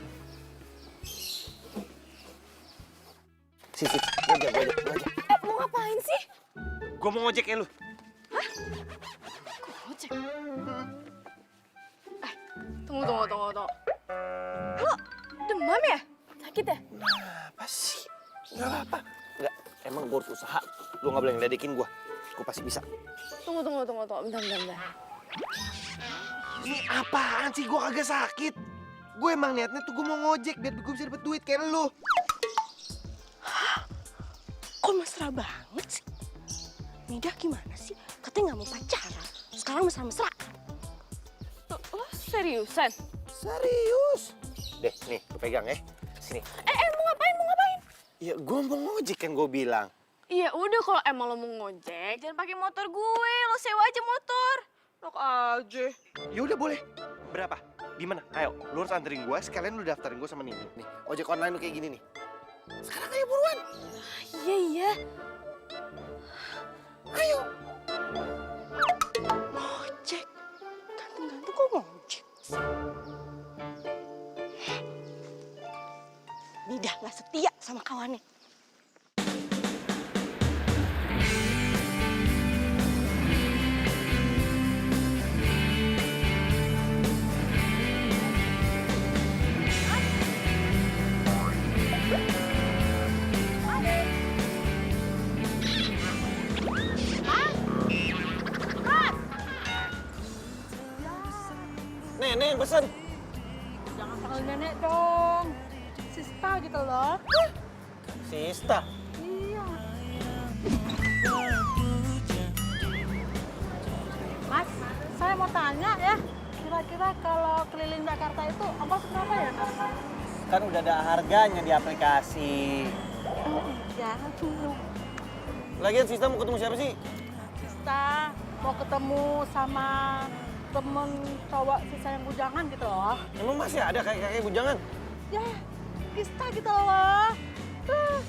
Sisi, gua aja. Mau ngapain sih? Gua mau ngojek ya lu. Ngojek? Tunggu. Lo demam ya? Sakit ya? Apa sih? Nggak apa-apa. Nggak, emang gua harus usaha. Lu nggak boleh ngeledekin gua. Gua pasti bisa. Tunggu. Bentar. Ini apaan sih? Gua kagak sakit. Gue emang niatnya tuh gue mau ngojek biar gue bisa dapet duit kayak lu. Kok mesra banget sih? Mida gimana sih? Katanya nggak mau pacaran. Sekarang mesra-mesra. Lo seriusan? Serius? Deh, nih, gue pegang ya. Sini. Mau ngapain? Ya, gue mau ngojek kan gue bilang. Iya udah, kalau emang lo mau ngojek, jangan pakai motor gue. Lo sewa aja motor. Enak aja. Ya udah boleh. Berapa? Di mana? Ayo, lu harus anterin gue, sekalian lu daftarin gue sama Nini. Nih, ojek online lu kayak gini nih. Sekarang ayo buruan. Iya. Ayo. Ngojek. Ganteng-ganteng kok ngojek? Mida nggak setia sama kawannya. Nenek yang pesen. Jangan panggil nenek dong. Sista gitu loh. Sista. Iya. Mas, saya mau tanya ya. Kira-kira kalau keliling Jakarta itu ongkos berapa ya, Mas? Kan udah ada harganya di aplikasi. Oh iya. Lagian Sista mau ketemu siapa sih? Sista mau ketemu sama temen cowok sisa yang bujangan gitu loh. Emang masih ada kakek-kakek bujangan? Ya, Sista gitu loh. Tuh,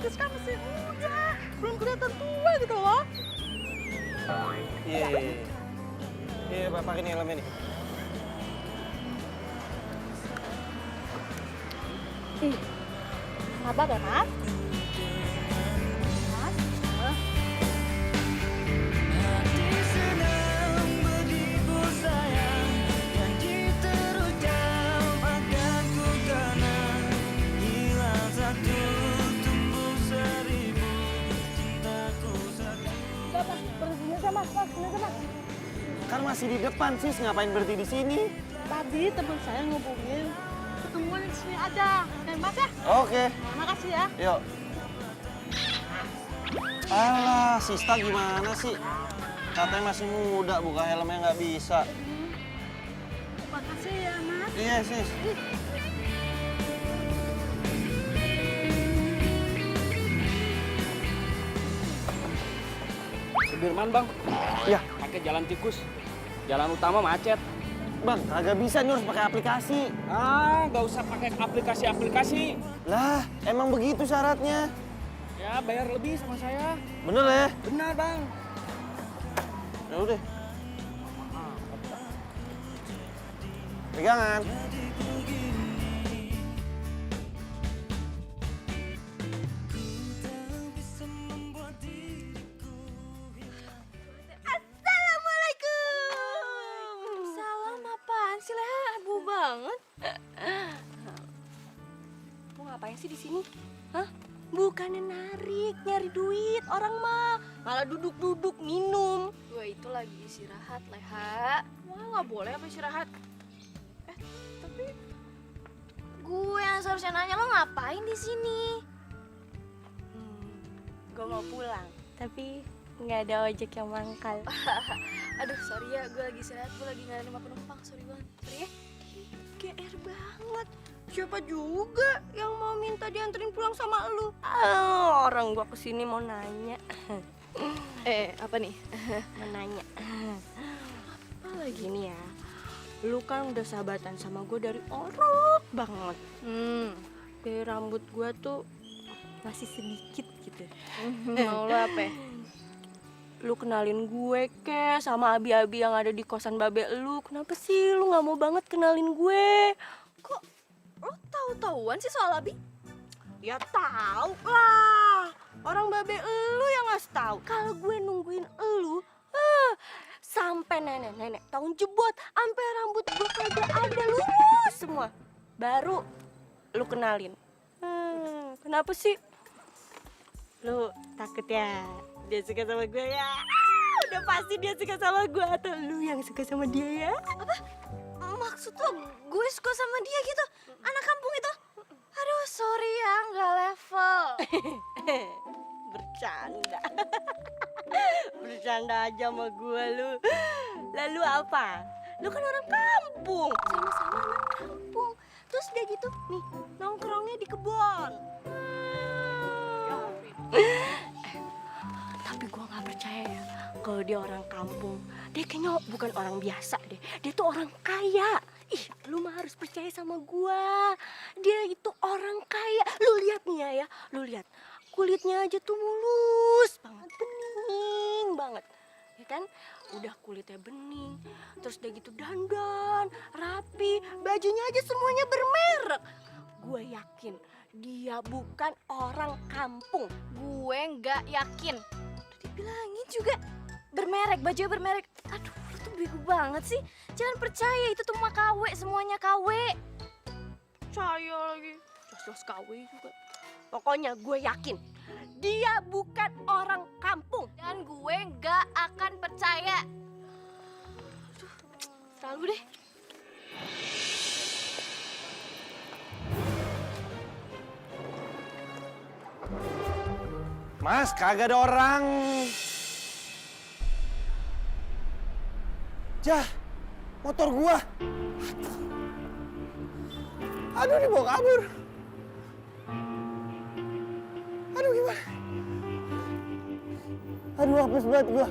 Sista masih muda, belum kelihatan tua gitu loh. Iya, Pak, pakai nih helmnya nih. Ih, sabar ya, Mas. Kan masih di depan, Sis. Ngapain berhenti di sini? Tadi teman saya ngubungin ketemuan di sini aja. Oke, Mas ya? Oke. Makasih ya. Yuk. Alah, Sista gimana sih? Katanya masih muda, buka helmnya nggak bisa. Makasih ya, Mas. Iya, Sis. Sudirman bang, Ya, pakai jalan tikus. Jalan utama macet. Bang, kagak bisa nih harus pakai aplikasi. Ah, nggak usah pakai aplikasi-aplikasi. Lah, emang begitu syaratnya. Ya, bayar lebih sama saya. Bener ya? Benar bang. Ya udah. Pegangan. Salam apaan sih, Leha? Heboh banget. Lu ngapain sih di sini? Hah? Bukannya narik, nyari duit orang mah. Malah duduk-duduk minum. Gue itu lagi istirahat, Leha. Wah, nggak boleh apa istirahat. Tapi gue yang seharusnya nanya lo ngapain di sini? Gue mau pulang, tapi nggak ada ojek yang mangkal. Aduh, sorry ya, gue lagi istirahat, gue lagi nggak ada penumpang, sorry banget. Sorry ya. GR banget. Siapa juga yang mau minta dianterin pulang sama lu? Orang gua kesini mau nanya. Apa nih? Mau nanya. Apa lagi nih ya? Lu kan udah sahabatan sama gue dari orok banget. Kayak rambut gua tuh masih sedikit gitu. Mau lo apa ya? Lu kenalin gue ke sama abi-abi yang ada di kosan babe lu. Kenapa sih lu nggak mau banget kenalin gue? Kok lo tahu-tahuan sih soal Abi? Ya tahu lah. Orang babe lu yang ngasih tahu. Kalau gue nungguin elu, sampai nenek-nenek tahun jebot, sampai rambut gue kagak ada lurus semua. Baru lu kenalin. Kenapa sih? Lu takut ya? Dia suka sama gue ya? Udah pasti dia suka sama gue, atau lu yang suka sama dia ya? Apa? Maksud lo gue suka sama dia gitu? Anak kampung itu? Aduh, sorry ya, nggak level. Bercanda. Bercanda aja sama gue lu. Lalu apa? Lu kan orang kampung. Sama-sama anak kampung. Terus dia gitu, nih, nongkrongnya di kebun. Tapi gue gak percaya ya kalau dia orang kampung. Dia kayaknya bukan orang biasa deh. Dia tuh orang kaya. Ih, lu mah harus percaya sama gue. Dia itu orang kaya. Lu lihat nih ya, lu lihat. Kulitnya aja tuh mulus banget, bening banget. Ya kan? Udah kulitnya bening, terus dia gitu dandan, rapi, bajunya aja semuanya bermerek. Gue yakin dia bukan orang kampung. Gue nggak yakin. Udah dibilangin juga bermerek, bajunya bermerek. Aduh, lu tuh bego banget sih. Jangan percaya, itu tuh mah KW, semuanya KW. Percaya lagi. Jelas-jelas KW juga. Pokoknya gue yakin dia bukan orang kampung. Dan gue nggak akan percaya. Aduh, selalu deh. Mas, kagak ada orang. Jah, motor gua. Aduh, dibawa kabur. Aduh, gimana? Aduh, hapus banget gua.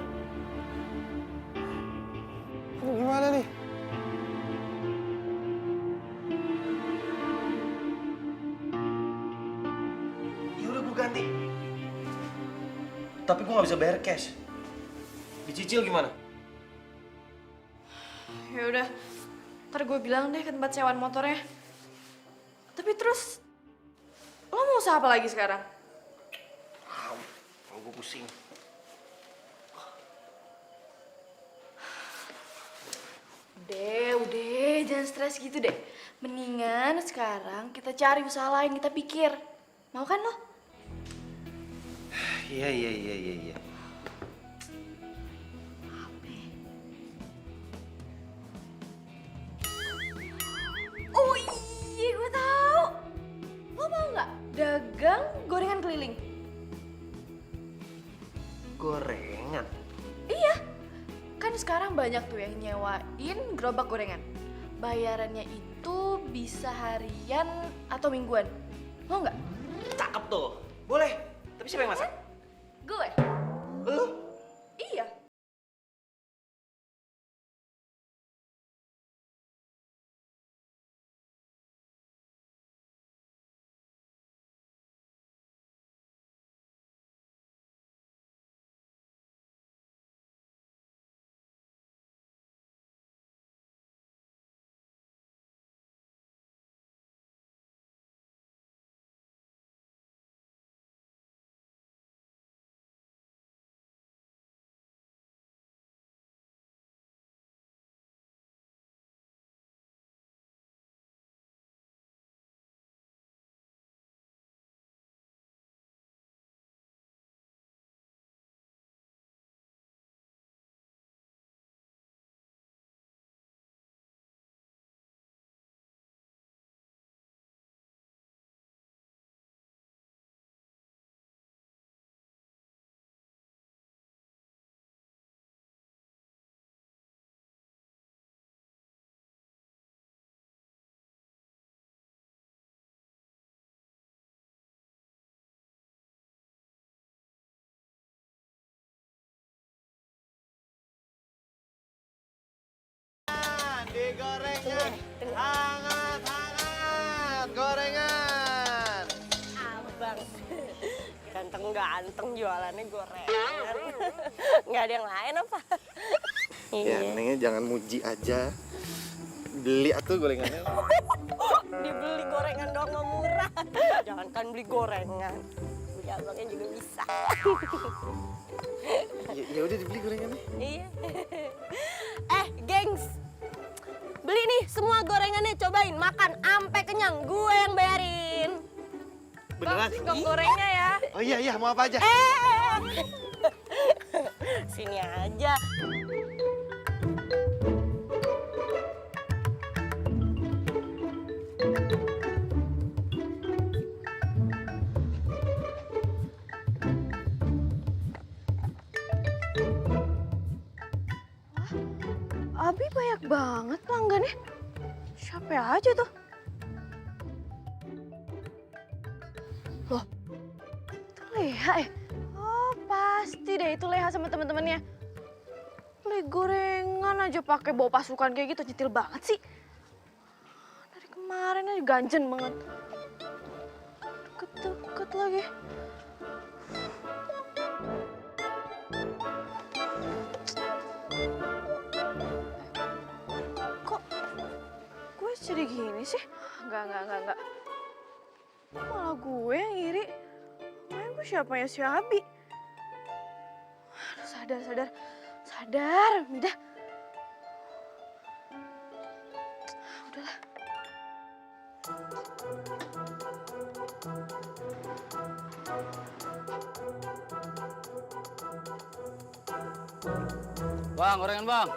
Aduh, gimana nih? Ya udah gue ganti. Tapi gue nggak bisa bayar cash. Dicicil gimana? Ya udah, ntar gue bilang deh ke tempat sewaan motornya. Tapi terus, lo mau usaha apa lagi sekarang? Kalau gue pusing. Udah, jangan stres gitu deh. Mendingan sekarang kita cari usaha lain, kita pikir. Mau kan lo? Iya. Oh iya, gue tahu. Lo mau nggak dagang gorengan keliling? gorengan? Iya, kan sekarang banyak tuh yang nyewain gerobak gorengan. Bayarannya itu bisa harian atau mingguan. Mau nggak? Cakep tuh. Boleh. Tapi siapa yang masak? Gue. Lu? Iya. Gorengan, hangat gorengan. Abang, ganteng-ganteng jualannya gorengan. Nggak ada yang lain apa? Ya, Nengnya jangan muji aja. Beli atuh gorengannya. Dibeli gorengan doang nggak murah. Jangan kan beli gorengan. Beli abangnya juga bisa. Ya udah dibeli gorengannya. Iya. Gengs. Beli nih semua gorengannya, cobain makan ampe kenyang. Gue yang bayarin. Beneran? Singkong gorengnya ya. Oh iya, mau apa aja? Sini aja. Abi banyak banget pelanggannya. Siapa aja tuh? Loh, itu Leha ya? Oh, pasti deh itu Leha sama teman-temannya. Beli gorengan aja pakai bawa pasukan kayak gitu, nyetil banget sih. Dari kemarin aja ganjen banget. Deket-deket lagi. Jadi gini sih? Enggak. Malah gue yang iri. Main gue siapanya si Abi? Aduh, sadar, Mida. Udahlah. Bang, gorengan bang.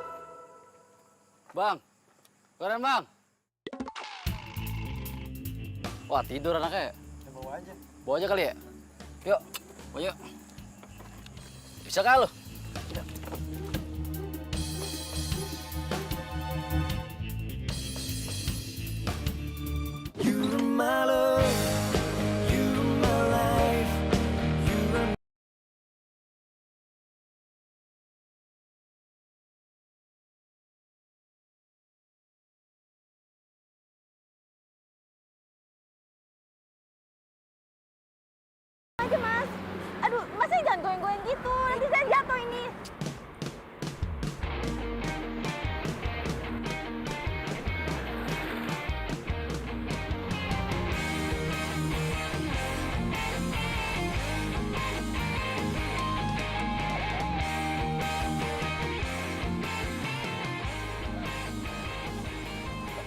Bang, gorengan bang. Wah, tidur anaknya. Ya, bawa aja. Bawa aja kali ya? Yuk, bawa yuk. Bisa kah lu? Aja mas, aduh masnya jangan goyang-goyang gitu, nanti saya jatuh ini.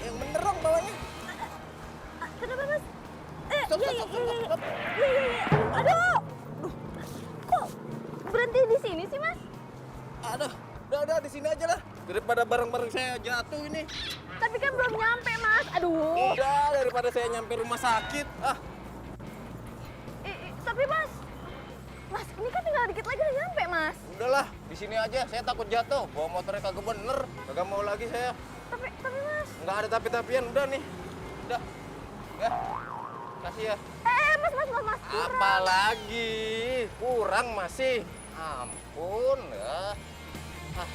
Yang bener dong bawanya. Kenapa mas? Stop. Iya. Aduh, kok berhenti di sini sih mas? Aduh, udah di sini aja lah. Daripada barang-barang saya jatuh ini. Tapi kan belum nyampe mas, aduh. Udah, daripada saya nyampe rumah sakit. Tapi mas, ini kan tinggal dikit lagi udah nyampe mas. Di sini aja, saya takut jatuh. Bawa motornya kagak bener. Kagak mau lagi saya. Tapi Mas. Nggak ada tapi-tapian, udah nih. Udah. Ya. Kasih ya. Mas. Apalagi? Kurang masih. Ampun ya. Mas,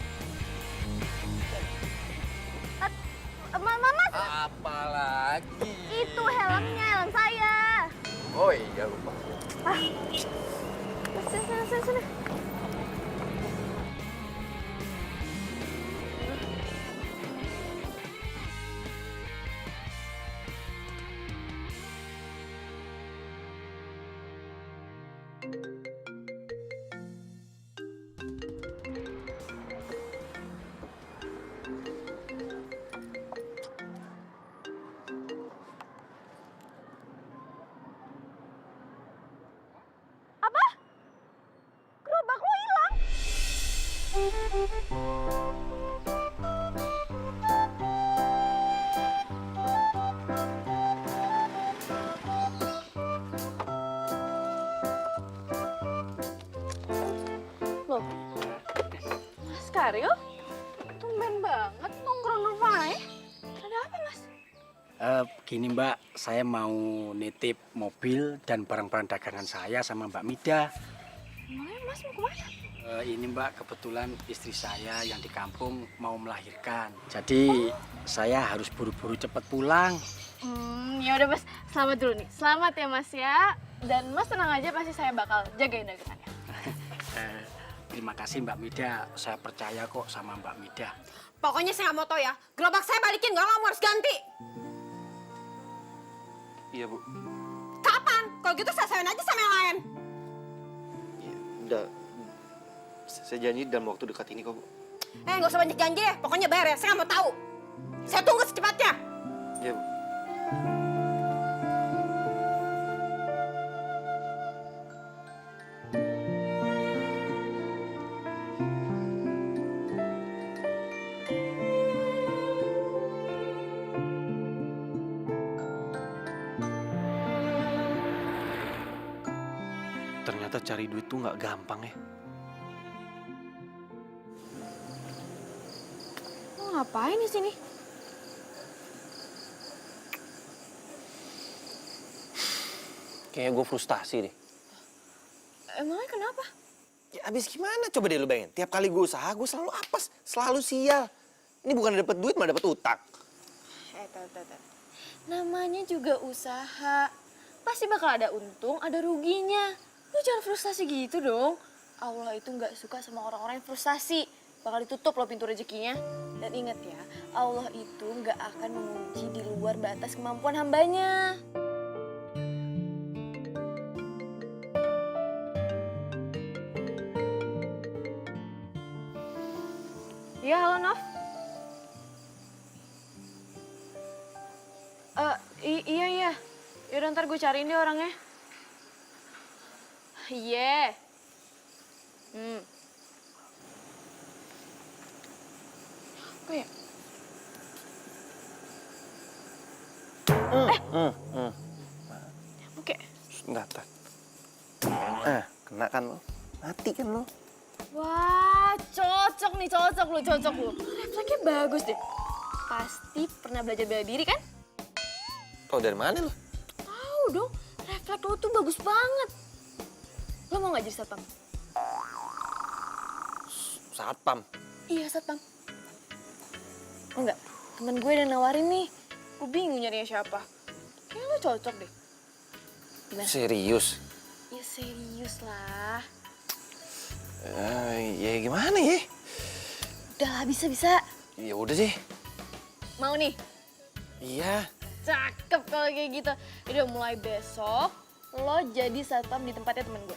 Apalagi? itu helmnya, helm saya. Oh iya, lupa. Sini. Apa? Gerobak lo hilang? Loh, Mas Karyo? Tumben banget nongkrong rumah ya? Ada apa, Mas? Begini Mbak, saya mau nitip mobil dan barang-barang dagangan saya sama Mbak Mida. Emangnya Mas mau kemana? Ini Mbak, kebetulan istri saya yang di kampung mau melahirkan. Jadi saya harus buru-buru cepat pulang. Ya udah Mas, selamat dulu nih. Selamat ya Mas ya. Dan Mas tenang aja, pasti saya bakal jagain dagangannya. Terima kasih Mbak Mida, saya percaya kok sama Mbak Mida. Pokoknya saya nggak mau tahu ya. Gerobak saya balikin, nggak mau harus ganti. Iya, Bu. Kapan? Kalau gitu saya sayain aja sama yang lain. Ya, udah. Saya janji dalam waktu dekat ini kok, Bu. Nggak usah banyak janji deh. Pokoknya bayar ya. Saya nggak mau tahu. Saya tunggu secepatnya. Iya, Bu. Ternyata cari duit tuh nggak gampang ya. Lo ngapain di sini? Kayaknya gue frustasi deh. Emangnya kenapa? Ya abis gimana? Coba deh lu bayangin. Tiap kali gue usaha, gue selalu apes. Selalu sial. Ini bukan dapet duit, malah dapet utang. Tuh. Namanya juga usaha. Pasti bakal ada untung, ada ruginya. Lu jangan frustasi gitu dong. Allah itu nggak suka sama orang-orang yang frustasi. Bakal ditutup loh pintu rezekinya. Dan ingat ya, Allah itu nggak akan menguji di luar batas kemampuan hambanya. Ya, halo Nov. Iya. Yaudah ntar gue cariin deh orangnya. Iya. Apa ya? Oke. Sebentar. Kena kan lo? Mati kan lo? Wah, cocok lu. Refleksnya bagus deh. Pasti pernah belajar bela diri kan? Tahu dari mana lo? Tahu dong, refleks lo tuh bagus banget. Lo mau nggak jadi satpam? Satpam. Iya, satpam. Enggak, temen gue udah nawarin nih. Gue bingung nyarinya siapa. Kayaknya lo cocok deh. Gimana? Serius? Ya serius lah. Ya gimana ya? Udah lah, bisa. Ya udah deh. Mau nih? Iya. Cakep kalau kayak gitu. Udah mulai besok, lo jadi satpam di tempatnya temen gue.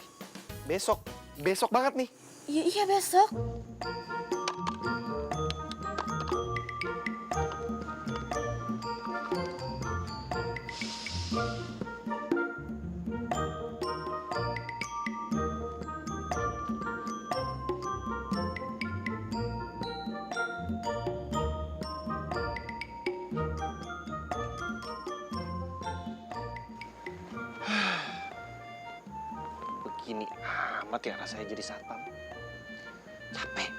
Besok banget nih. Iya besok. Begini amat ya rasanya jadi satpam. Capek.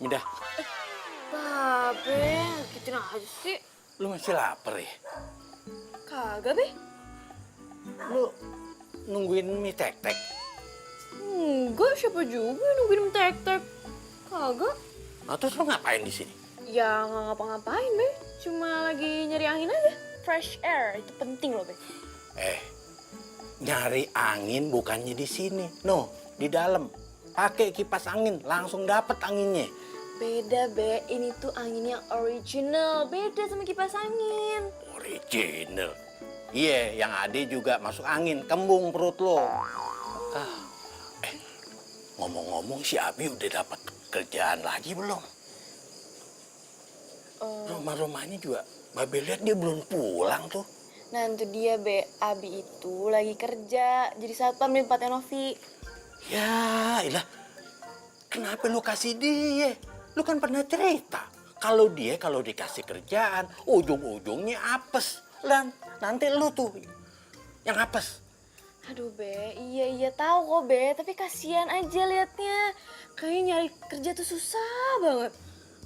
Midah, Babe, gituin aja sih. lu masih lapar ya? Kagak, Be. Lu nungguin mie tek-tek? Enggak, siapa juga yang nungguin tek-tek. Kagak. Nah, terus lu ngapain di sini? Ya nggak ngapa-ngapain, Be. Cuma lagi nyari angin aja. Fresh air, itu penting loh, Be. Nyari angin bukannya di sini. No, di dalam. Pakai kipas angin, langsung dapet anginnya. Beda, Be. Ini tuh angin yang original. Beda sama kipas angin. Original. Iya, yang ada juga masuk angin, kembung perut lo. Ngomong-ngomong si Abi udah dapat kerjaan lagi belum? Rumah-rumahnya juga, Babe lihat dia belum pulang tuh. Nah, itu dia, Be. Abi itu lagi kerja. Jadi satpam di tempatnya Novi. Ya, ilah. Kenapa lu kasih dia? Lu kan pernah cerita. Kalau dikasih kerjaan, ujung-ujungnya apes. Lan, nanti lu tuh yang apes. Aduh, Be. Iya tahu kok, Be. Tapi kasihan aja liatnya. Kayaknya nyari kerja tuh susah banget.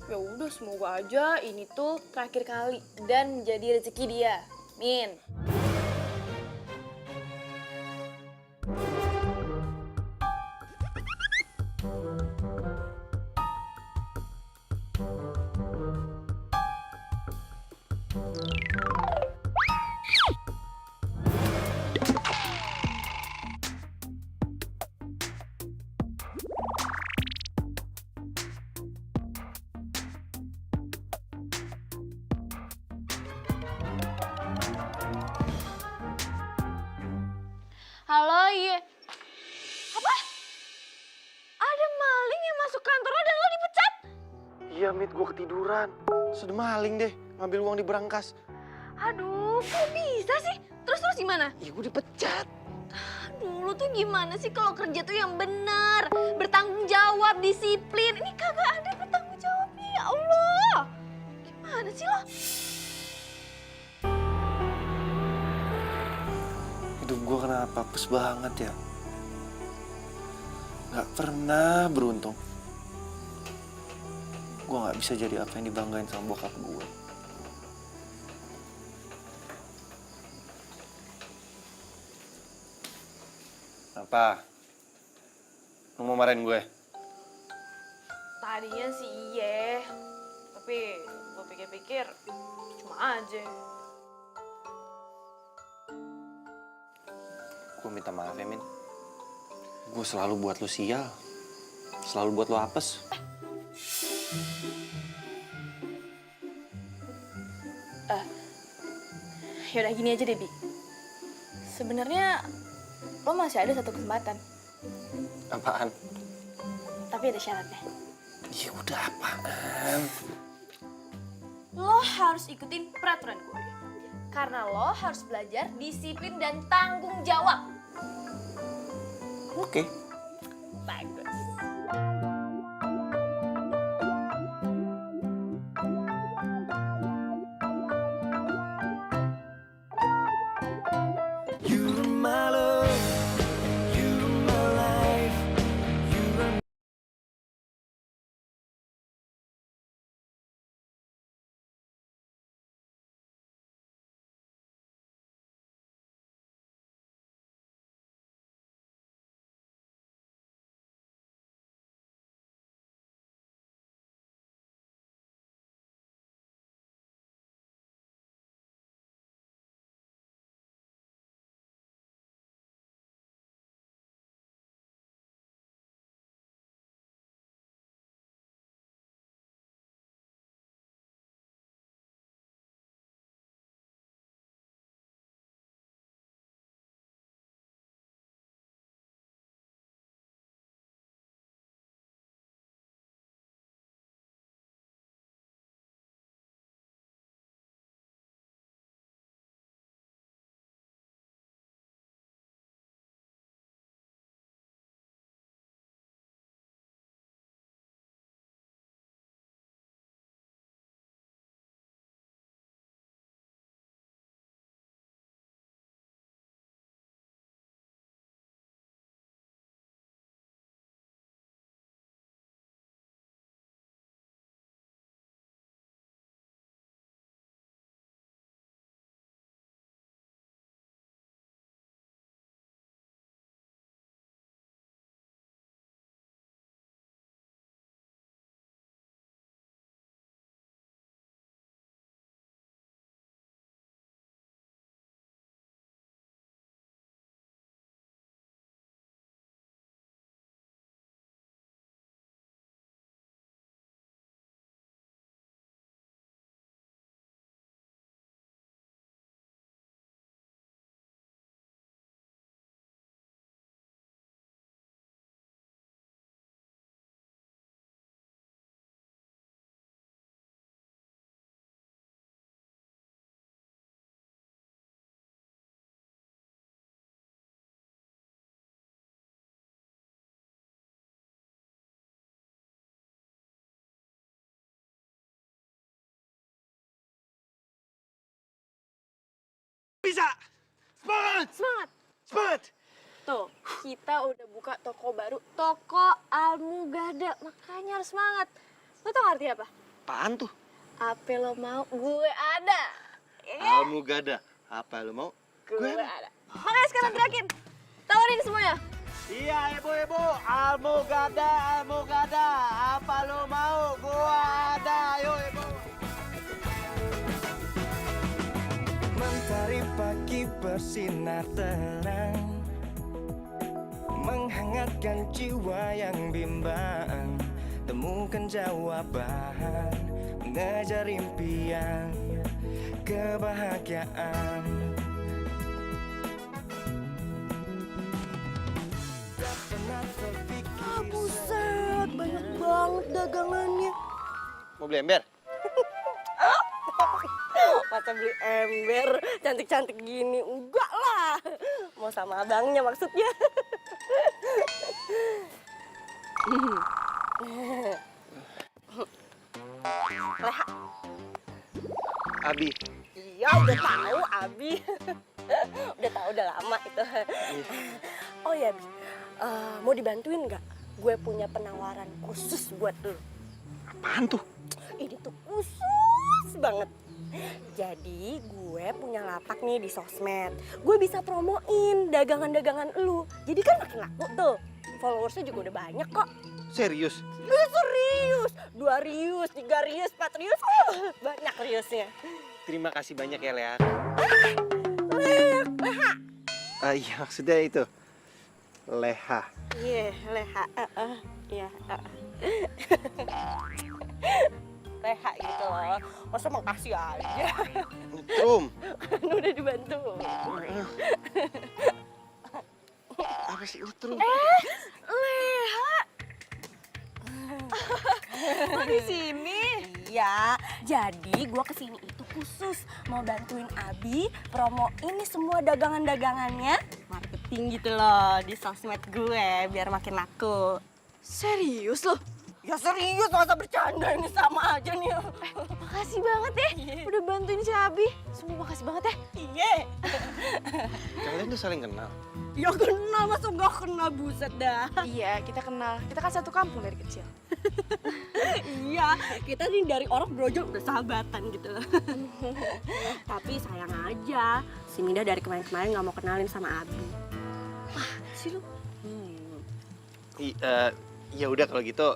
Ya udah, semoga aja ini tuh terakhir kali dan menjadi rezeki dia. Min. Halo, iya. Apa? Ada maling yang masuk kantor lo dan lo dipecat? Iya, Mit, gue ketiduran. Sudah maling deh, ngambil uang di berangkas. Aduh, kok bisa sih? Terus gimana? Ya gue dipecat. Aduh, lo tuh gimana sih kalau kerja tuh yang benar, bertanggung jawab, disiplin. Ini kagak ada bertanggung jawabnya, ya Allah. Gimana sih lo? Hidup gue kenapa apes banget ya? Gak pernah beruntung. Gue gak bisa jadi apa yang dibanggain sama bokap gue. Apa? Lu mau marahin gue? Tadinya sih iya, tapi gue pikir-pikir cuma aja. Gue minta maaf ya, Min. Gue selalu buat lu sial. Selalu buat lu apes. Yaudah gini aja deh, Bi. Sebenarnya lo masih ada satu kesempatan, Apaan? tapi ada syaratnya. Ya udah apaan? Lo harus ikutin peraturan gue. Karena lo harus belajar disiplin dan tanggung jawab. Oke. Bagus. Semangat! Semangat. Semangat! Tuh, kita udah buka toko baru, toko Almugada. Makanya harus semangat. Lo tau arti apa? Apaan tuh? Apa lo mau, gue ada. Almugada. Apa lu mau? Gue ada. Makanya sekarang gerakin. Tawarin semuanya. Iya, ibu-ibu. Almugada, Almugada. Apa lu mau? Gua ada. Ayo, ibu. Mentari pagi bersinar terang, menghangatkan jiwa yang bimbang. Temukan jawaban, mengejar impian, kebahagiaan. Tak pernah terpikir. Buset, banyak banget dagangannya. Mau beli ember? Masa beli ember cantik-cantik gini? Enggak lah. Mau sama abangnya maksudnya. Leha. Abi. Iya, udah tahu Abi. Udah tahu udah lama itu. Oh ya, Bi. Mau dibantuin nggak? Gue punya penawaran khusus buat lu. Apaan tuh? Ini tuh khusus banget. Jadi gue punya lapak nih di sosmed. Gue bisa promoin dagangan-dagangan lu. Jadi kan makin laku tuh. Followersnya juga udah banyak kok. Serius? Serius. 2 rius, 3 rius, 4 rius. Banyak riusnya. Terima kasih banyak ya, Lea. Leha. Iya, maksudnya itu. Leha. Iya, Leha. Iya. Leha gitu loh. Masa makasih aja. Trum. Kan udah dibantu. Apa sih Utrum? Leha. Kok di sini? Iya, jadi gue kesini itu khusus mau bantuin Abi promoin nih semua dagangan-dagangannya, marketing gitu loh di sosmed gue biar makin laku. Serius lo? Ya serius, masa bercanda ini sama aja nih. Makasih banget ya, udah bantuin si Abi. Semua makasih banget ya. Iya. Kalian tuh saling kenal. Ya kenal, masa gak kenal, buset dah. Iya, kita kenal. Kita kan satu kampung dari kecil. Iya, kita nih dari orang brojol udah sahabatan gitu loh. Tapi sayang aja, si Mida dari kemarin-kemarin gak mau kenalin sama Abi. Wah, sih lu. Ya udah kalau gitu,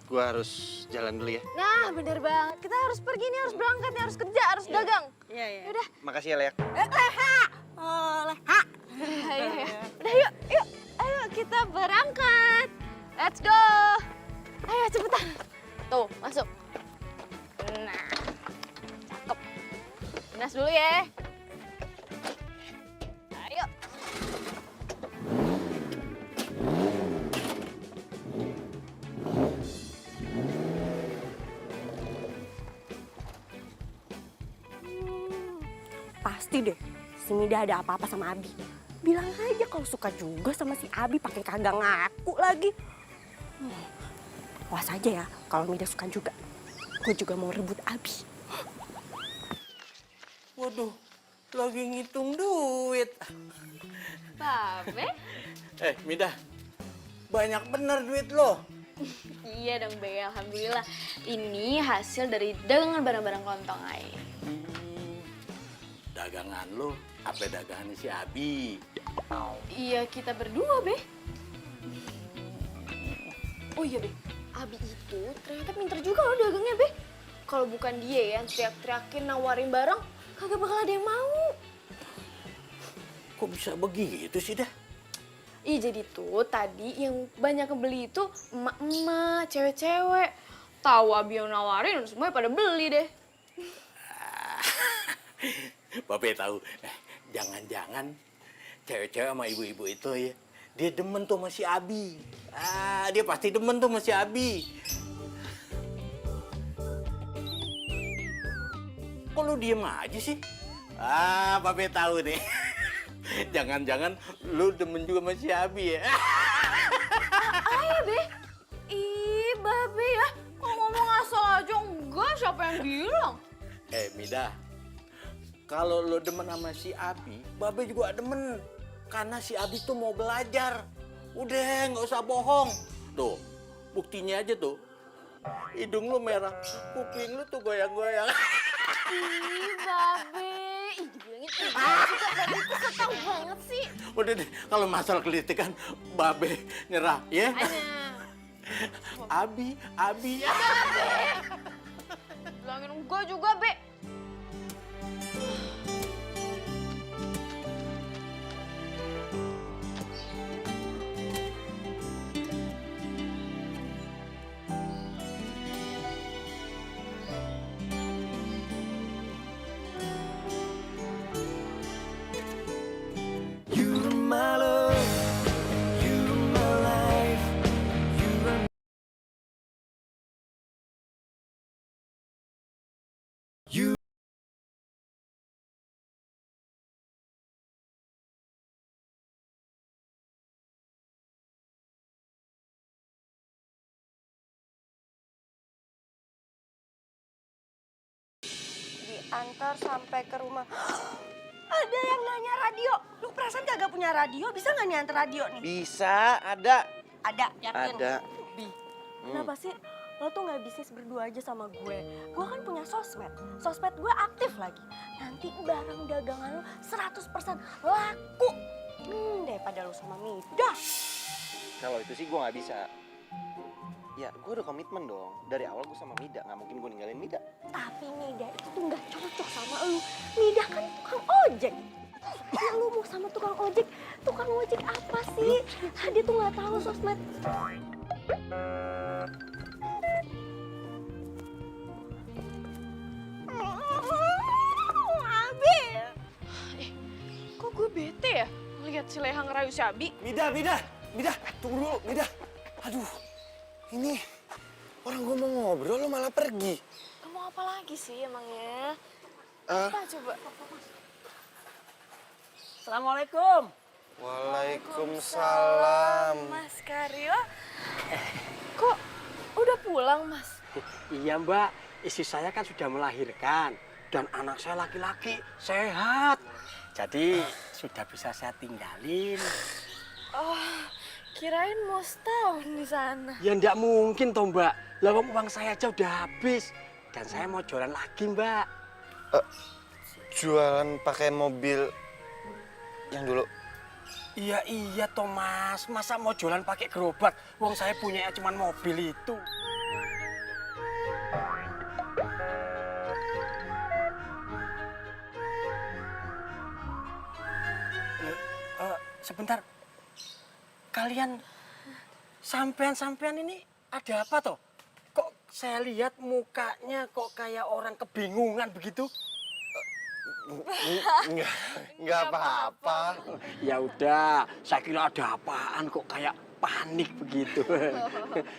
gua harus jalan dulu ya. Nah, bener banget. Kita harus pergi nih, harus berangkat nih, harus kerja, harus dagang. Iya, iya. Udah. Makasih ya, Lea. Leha. Leha. Ayo. Udah yuk. Ayo kita berangkat. Let's go. Ayo cepetan. Tuh, masuk. Nah, cakep. Nas dulu ya. Ayo. Pasti deh, si Mida ada apa-apa sama Abi. Bilang aja kalau suka juga sama si Abi, pakai kagak ngaku lagi. Awas aja ya, kalau Mida suka juga. Gue juga mau rebut Abi. Waduh, lagi ngitung duit. Babe? Mida, banyak bener duit lo. Iya dong, Be. Alhamdulillah. Ini hasil dari dagangan barang-barang kelontong ay. Dagangan lo, apa dagangan si Abi? Iya, kita berdua, Be. Oh iya, Be. Abi itu ternyata pinter juga loh dagangnya, Be. Kalau bukan dia yang teriak-teriakin nawarin barang, kagak bakal ada yang mau. Kok bisa begitu sih dah? Iya, jadi tuh tadi yang banyak kebeli itu emak-emak, cewek-cewek. Tahu Abi yang nawarin, semuanya pada beli deh. Bapak tahu, jangan-jangan cewek-cewek sama ibu-ibu itu ya, dia demen tuh sama si Abi. Dia pasti demen tuh sama si Abi. Kok lu diem aja sih? Bapak tahu nih. Jangan-jangan lu demen juga sama si Abi ya? Ayo, Be. Ih, Babe ya. Kok ngomong asal aja enggak, siapa yang bilang? Mida, kalau lo demen sama si Abi, Babe juga demen. Karena si Abi tuh mau belajar. Udah, nggak usah bohong. Tuh, buktinya aja tuh. Hidung lu merah, kuping lu tuh goyang-goyang. Ih, Babe. Ih, dibilangin juga Babe tuh ketau banget sih. Udah deh, kalau masalah kelitikan, Babe nyerah, ya? Abi. Bilangin enggak juga, Be. You're my love, you're my life, you're you. Diantar sampai ke rumah. Ada yang nanya radio. Lu perasaan kagak punya radio? Bisa nggak nih antar radio nih? Bisa, ada. Ada, yakin? Ada. Bi, kenapa sih lo tuh nggak bisnis berdua aja sama gue? Gue kan punya sosmed. Sosmed gue aktif lagi. Nanti barang dagangan lo 100% laku. Daripada lo sama Midah. Kalau itu sih gue nggak bisa. Ya, gue udah komitmen dong. Dari awal gue sama Mida, nggak mungkin gue ninggalin Mida. Tapi Midah itu tuh nggak cocok sama lo. Midah kan tukang ojek. Ya lu mau sama tukang ojek apa sih? Dia tuh nggak tahu sosmed. Abi. Kok gue bete ya ngeliat si Leha ngerayu si Abi? Mida, tunggu dulu, Mida. Aduh, ini orang gue mau ngobrol lo malah pergi. Kamu apa lagi sih emangnya? Apa coba? Assalamualaikum. Waalaikumsalam. Mas Karyo. Kok udah pulang, Mas? Iya Mbak, istri saya kan sudah melahirkan. Dan anak saya laki-laki, sehat. Jadi sudah bisa saya tinggalin. Oh, kirain mau setahun di sana. Ya enggak mungkin toh Mbak. Lah uang saya aja udah habis. Dan saya mau jualan lagi Mbak. Jualan pakai mobil yang dulu. Iya toh Mas. Masa mau jualan pakai gerobak? Uang saya punya cuma mobil itu. Sebentar. Kalian sampean ini ada apa toh? Kok saya lihat mukanya kok kayak orang kebingungan begitu? Enggak apa-apa. Ya udah, saya kira ada apaan kok kayak panik begitu.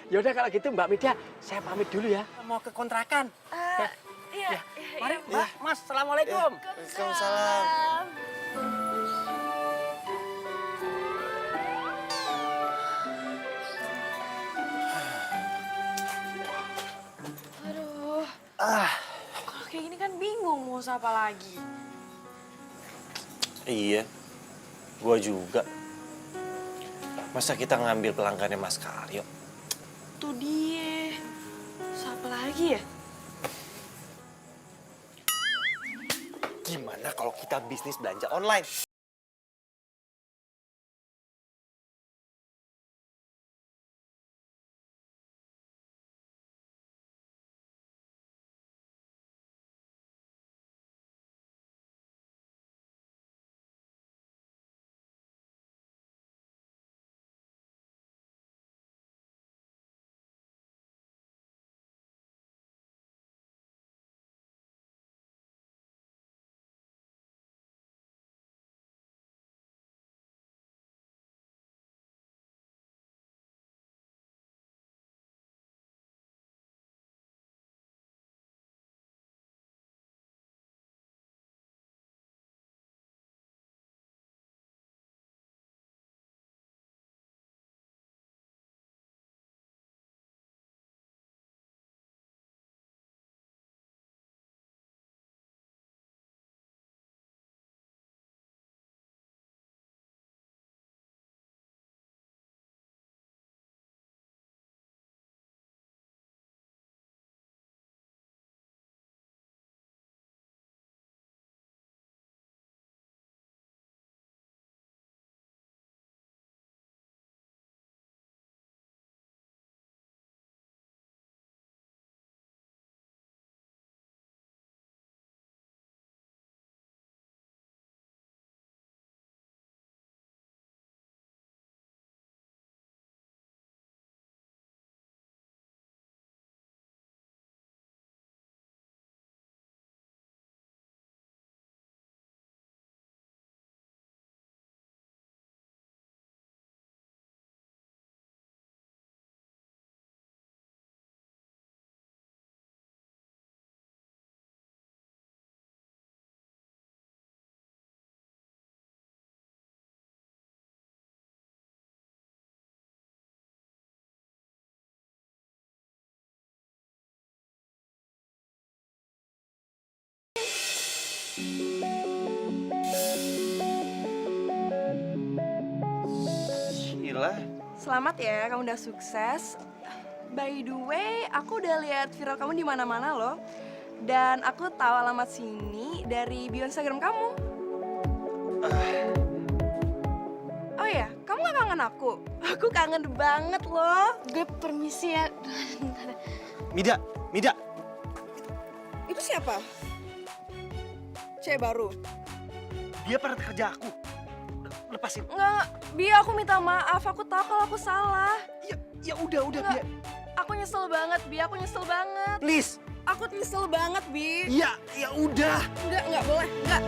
Ya udah kalau gitu Mbak Mida, saya pamit dulu ya. Mau ke kontrakan. Iya. Mari Mbak, Mas, Assalamualaikum. Waalaikumsalam. Aduh. Kalau kayak gini kan bingung mau usaha apa lagi. Iya, gua juga. Masa kita ngambil pelanggannya Mas Karyo? Tuh dia. Usaha apa lagi ya? Gimana kalau kita bisnis belanja online? Sheila, Selamat ya, kamu udah sukses. By the way, aku udah lihat viral kamu di mana-mana loh. Dan aku tahu alamat sini dari bio Instagram kamu. Oh ya, kamu gak kangen aku? Aku kangen banget loh. Gue permisi ya. Mida, Mida. Itu siapa? Cewek baru? Dia pernah kerja aku. Lepasin. Enggak, Bi, aku minta maaf. Aku tahu kalau aku salah. Ya udah, Enggak. Bi. Aku nyesel banget, Bi. Aku nyesel banget. Please. Aku nyesel banget, Bi. Ya udah. Enggak boleh. Enggak.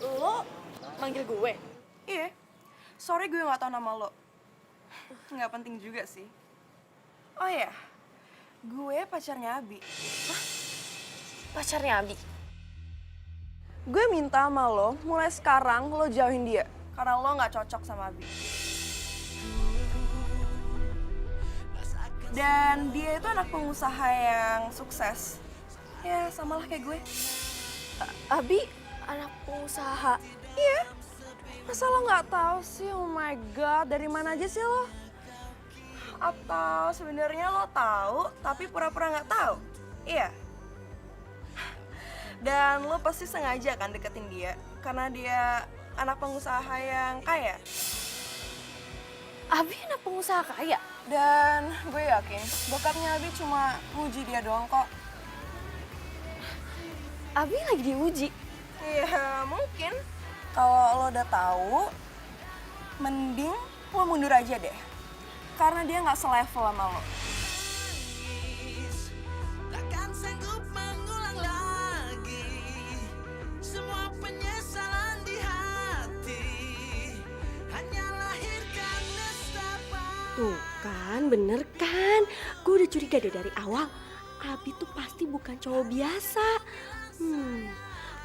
Lo manggil gue? Iya. Sorry gue gak tahu nama lo. Nggak penting juga sih. Oh iya, gue pacarnya Abi. Pacarnya Abi? Gue minta sama lo, mulai sekarang lo jauhin dia. Karena lo gak cocok sama Abi. Dan dia itu anak pengusaha yang sukses. Ya, samalah kayak gue. Abi anak pengusaha? Iya. Masa lo nggak tahu sih? Oh my god, dari mana aja sih lo? Atau sebenarnya lo tahu tapi pura-pura nggak tahu? Iya. Dan lo pasti sengaja kan deketin dia karena dia anak pengusaha yang kaya. Abi anak pengusaha kaya? Dan gue yakin bokapnya Abi cuma muji dia doang kok. Abi lagi diuji? Iya, mungkin. Kalau lo udah tahu, mending lo mundur aja deh. Karena dia nggak selevel sama lo. Takkan sanggup mengulang lagi semua penyesalan di hati. Hanya lahirkan nestapa. Tuh kan, bener kan? Gue udah curiga deh dari awal. Abi tuh pasti bukan cowok biasa.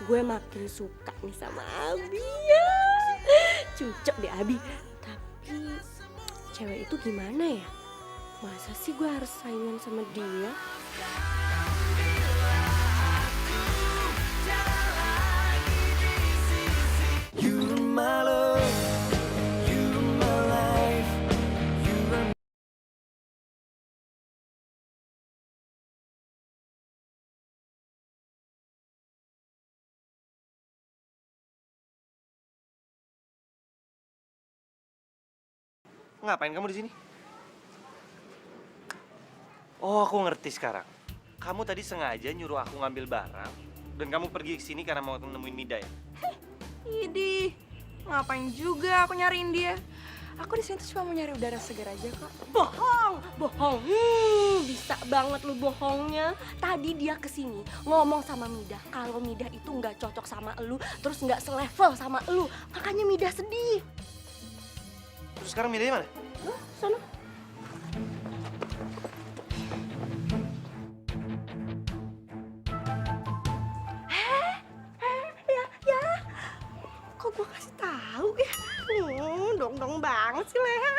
Gue makin suka nih sama Abi ya. Cocok deh Abi. Tapi cewek itu gimana ya? Masa sih gue harus saingan sama dia? You're my love, you're my life, you're Ngapain kamu di sini? Oh, aku ngerti sekarang. Kamu tadi sengaja nyuruh aku ngambil barang dan kamu pergi ke sini karena mau nemuin Mida ya? Idih, ngapain juga aku nyariin dia? Aku di sini tuh cuma mau nyari udara segar aja kok. Bohong. Bisa banget lu bohongnya. Tadi dia kesini ngomong sama Mida kalau Mida itu nggak cocok sama elu, terus nggak selevel sama elu. Makanya Mida sedih. Terus sekarang Midanya mana? Sana. Ya. Kok gue kasih tahu ya? Dong banget sih Leha.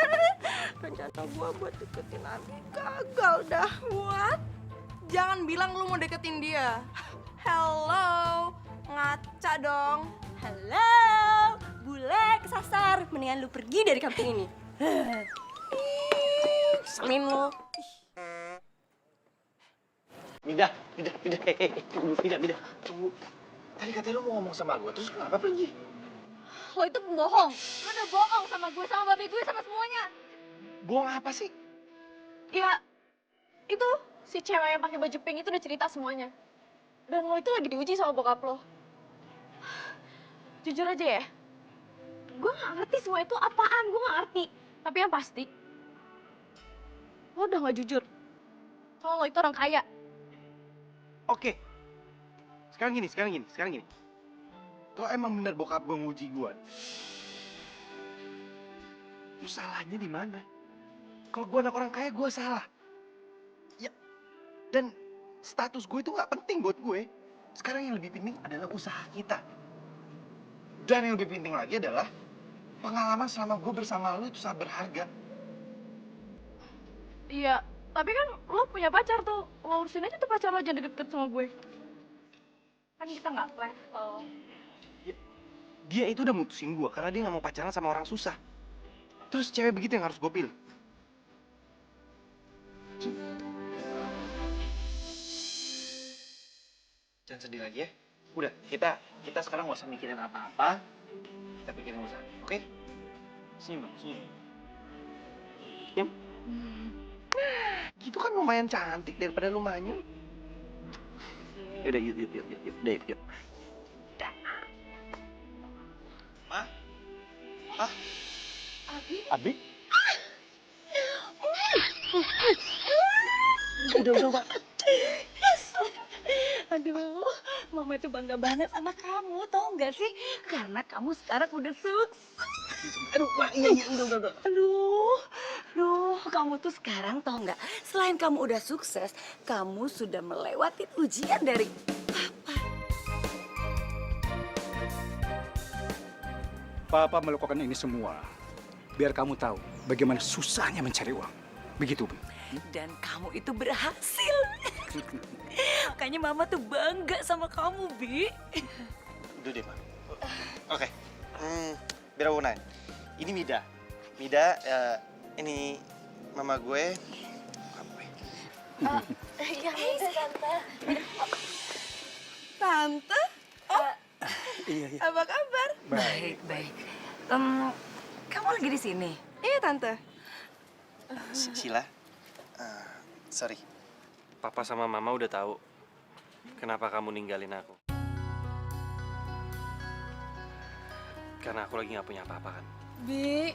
Rencana gue buat deketin Abi gagal dah. What? Jangan bilang lu mau deketin dia. Hello, ngaca dong. Halo, bule kesasar. Mendingan lu pergi dari kampung ini. Keselin lo. Mida. Mida. Tunggu. Tadi katanya lu mau ngomong sama gue, terus kenapa pergi? Lo itu pembohong. Lo udah bohong sama gue, sama babi gue, sama semuanya. Bohong apa sih? Ya, itu si cewek yang pakai baju pink itu udah cerita semuanya. Dan lo itu lagi diuji sama bokap lo. Jujur aja ya, gue gak ngerti semua itu apaan, gue gak ngerti. Tapi yang pasti, lo udah gak jujur. Kalau lo itu orang kaya. Oke. Sekarang gini. Kalau emang benar bokap gue nguji gue, lu salahnya di mana? Kalau gue anak orang kaya, gue salah. Ya, dan status gue itu nggak penting buat gue. Sekarang yang lebih penting adalah usaha kita. Dan yang lebih penting lagi adalah pengalaman selama gue bersama lo itu sangat berharga. Iya, tapi kan lo punya pacar tuh. Lo urusin aja tuh pacar lo, jangan deket-deket sama gue. Kan kita nggak level. Dia itu udah mutusin gue karena dia nggak mau pacaran sama orang susah. Terus cewek begitu yang harus gue pilih. Jangan sedih lagi ya. Udah, kita sekarang nggak usah mikirin apa-apa. Kita pikirin usaha, oke? Senyum dong, senyum. Senyum. Gitu kan lumayan cantik daripada lu manyun. Yaudah, yuk. Udah, yuk. Ma? Ah? Abi? Udah, Pak. Aduh, Mama itu bangga banget sama kamu, tau nggak sih? Karena kamu sekarang udah sukses. Aduh, Ma, iya, udah. Aduh, kamu tuh sekarang tau nggak? Selain kamu udah sukses, kamu sudah melewati ujian dari Papa melakukan ini semua biar kamu tahu bagaimana susahnya mencari uang. Begitu, Bu. dan kamu itu berhasil. Makanya Mama tuh bangga sama kamu, Bi. Udah deh, Ma. Oke. Biar aku nanya. Ini Mida. Mida, ini mama gue. Iya, Tante. Tante? Iya. Apa kabar? Baik. Kamu lagi di sini? Iya, Tante. Sila. Sorry. Papa sama Mama udah tahu kenapa kamu ninggalin aku. Karena aku lagi nggak punya apa-apa kan. Bi,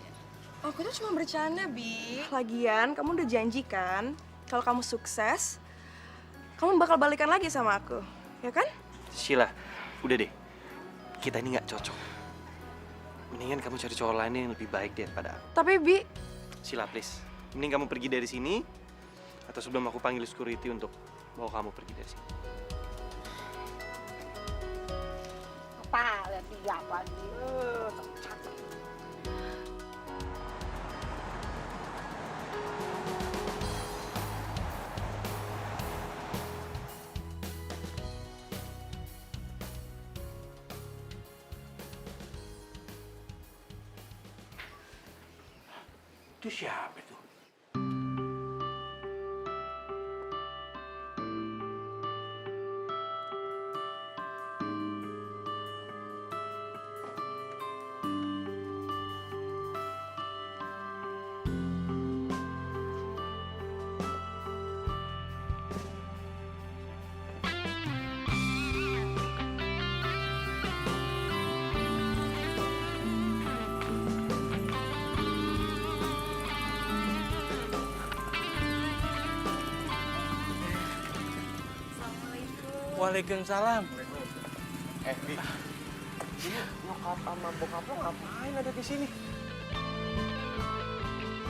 aku tuh cuma bercanda, Bi. Lagian, kamu udah janjikan kalau kamu sukses, kamu bakal balikan lagi sama aku, ya kan? Sheila, udah deh. Kita ini nggak cocok. Mendingan kamu cari cowok lain yang lebih baik daripada aku. Tapi, Bi, Sheila, please. Mending kamu pergi dari sini, atau sebelum aku panggil security untuk bawa kamu pergi dari sini. Apa? Lihat dia lagi. Itu siapa itu? Waalaikumsalam. Bi. Ini nyokap sama bokap lo ngapain ada di sini?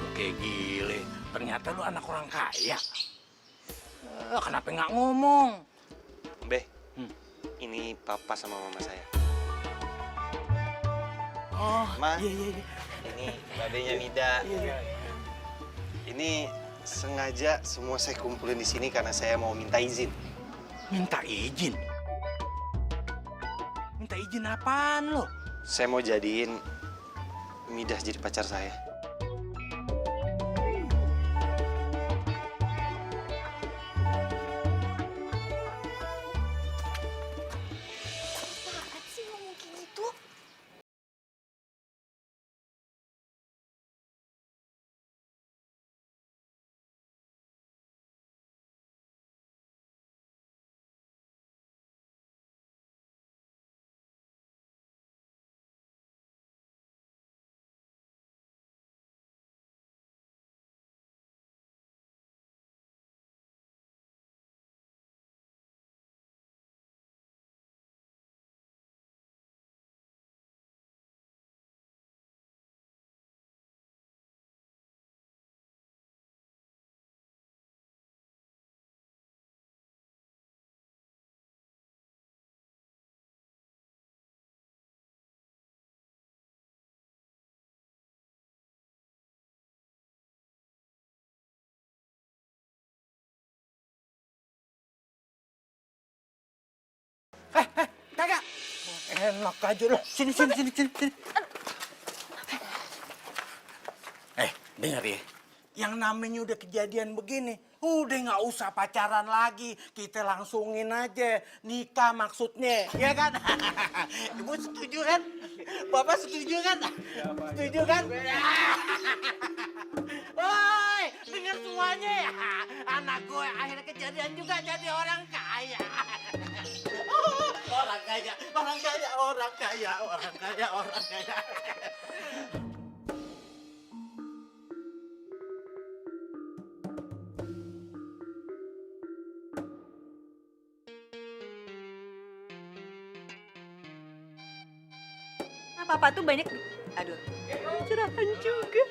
Oke, gile. Ternyata lu anak orang kaya. Kenapa nggak ngomong? Be, ini papa sama mama saya. Oh, Ma, iya. ini babenya Mida. Ini sengaja semua saya kumpulin di sini karena saya mau minta izin. Minta izin? Minta izin apaan lo? Saya mau jadiin Midah jadi pacar saya. Kagak. Enak aja lo. Sini. Dengar ya. Yang namanya udah kejadian begini, udah nggak usah pacaran lagi. Kita langsungin aja nikah maksudnya, ya kan? Ibu setuju kan? Bapak setuju kan? Setuju kan? Woi, dengar semuanya ya. Anak gue akhirnya kejadian juga jadi orang kaya. Orang kaya. Nah, papa tuh banyak, aduh, curahkan juga.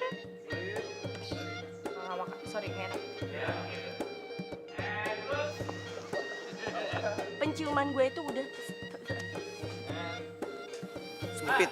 Sorry, nggak enak. Penciuman gue itu udah Sempit.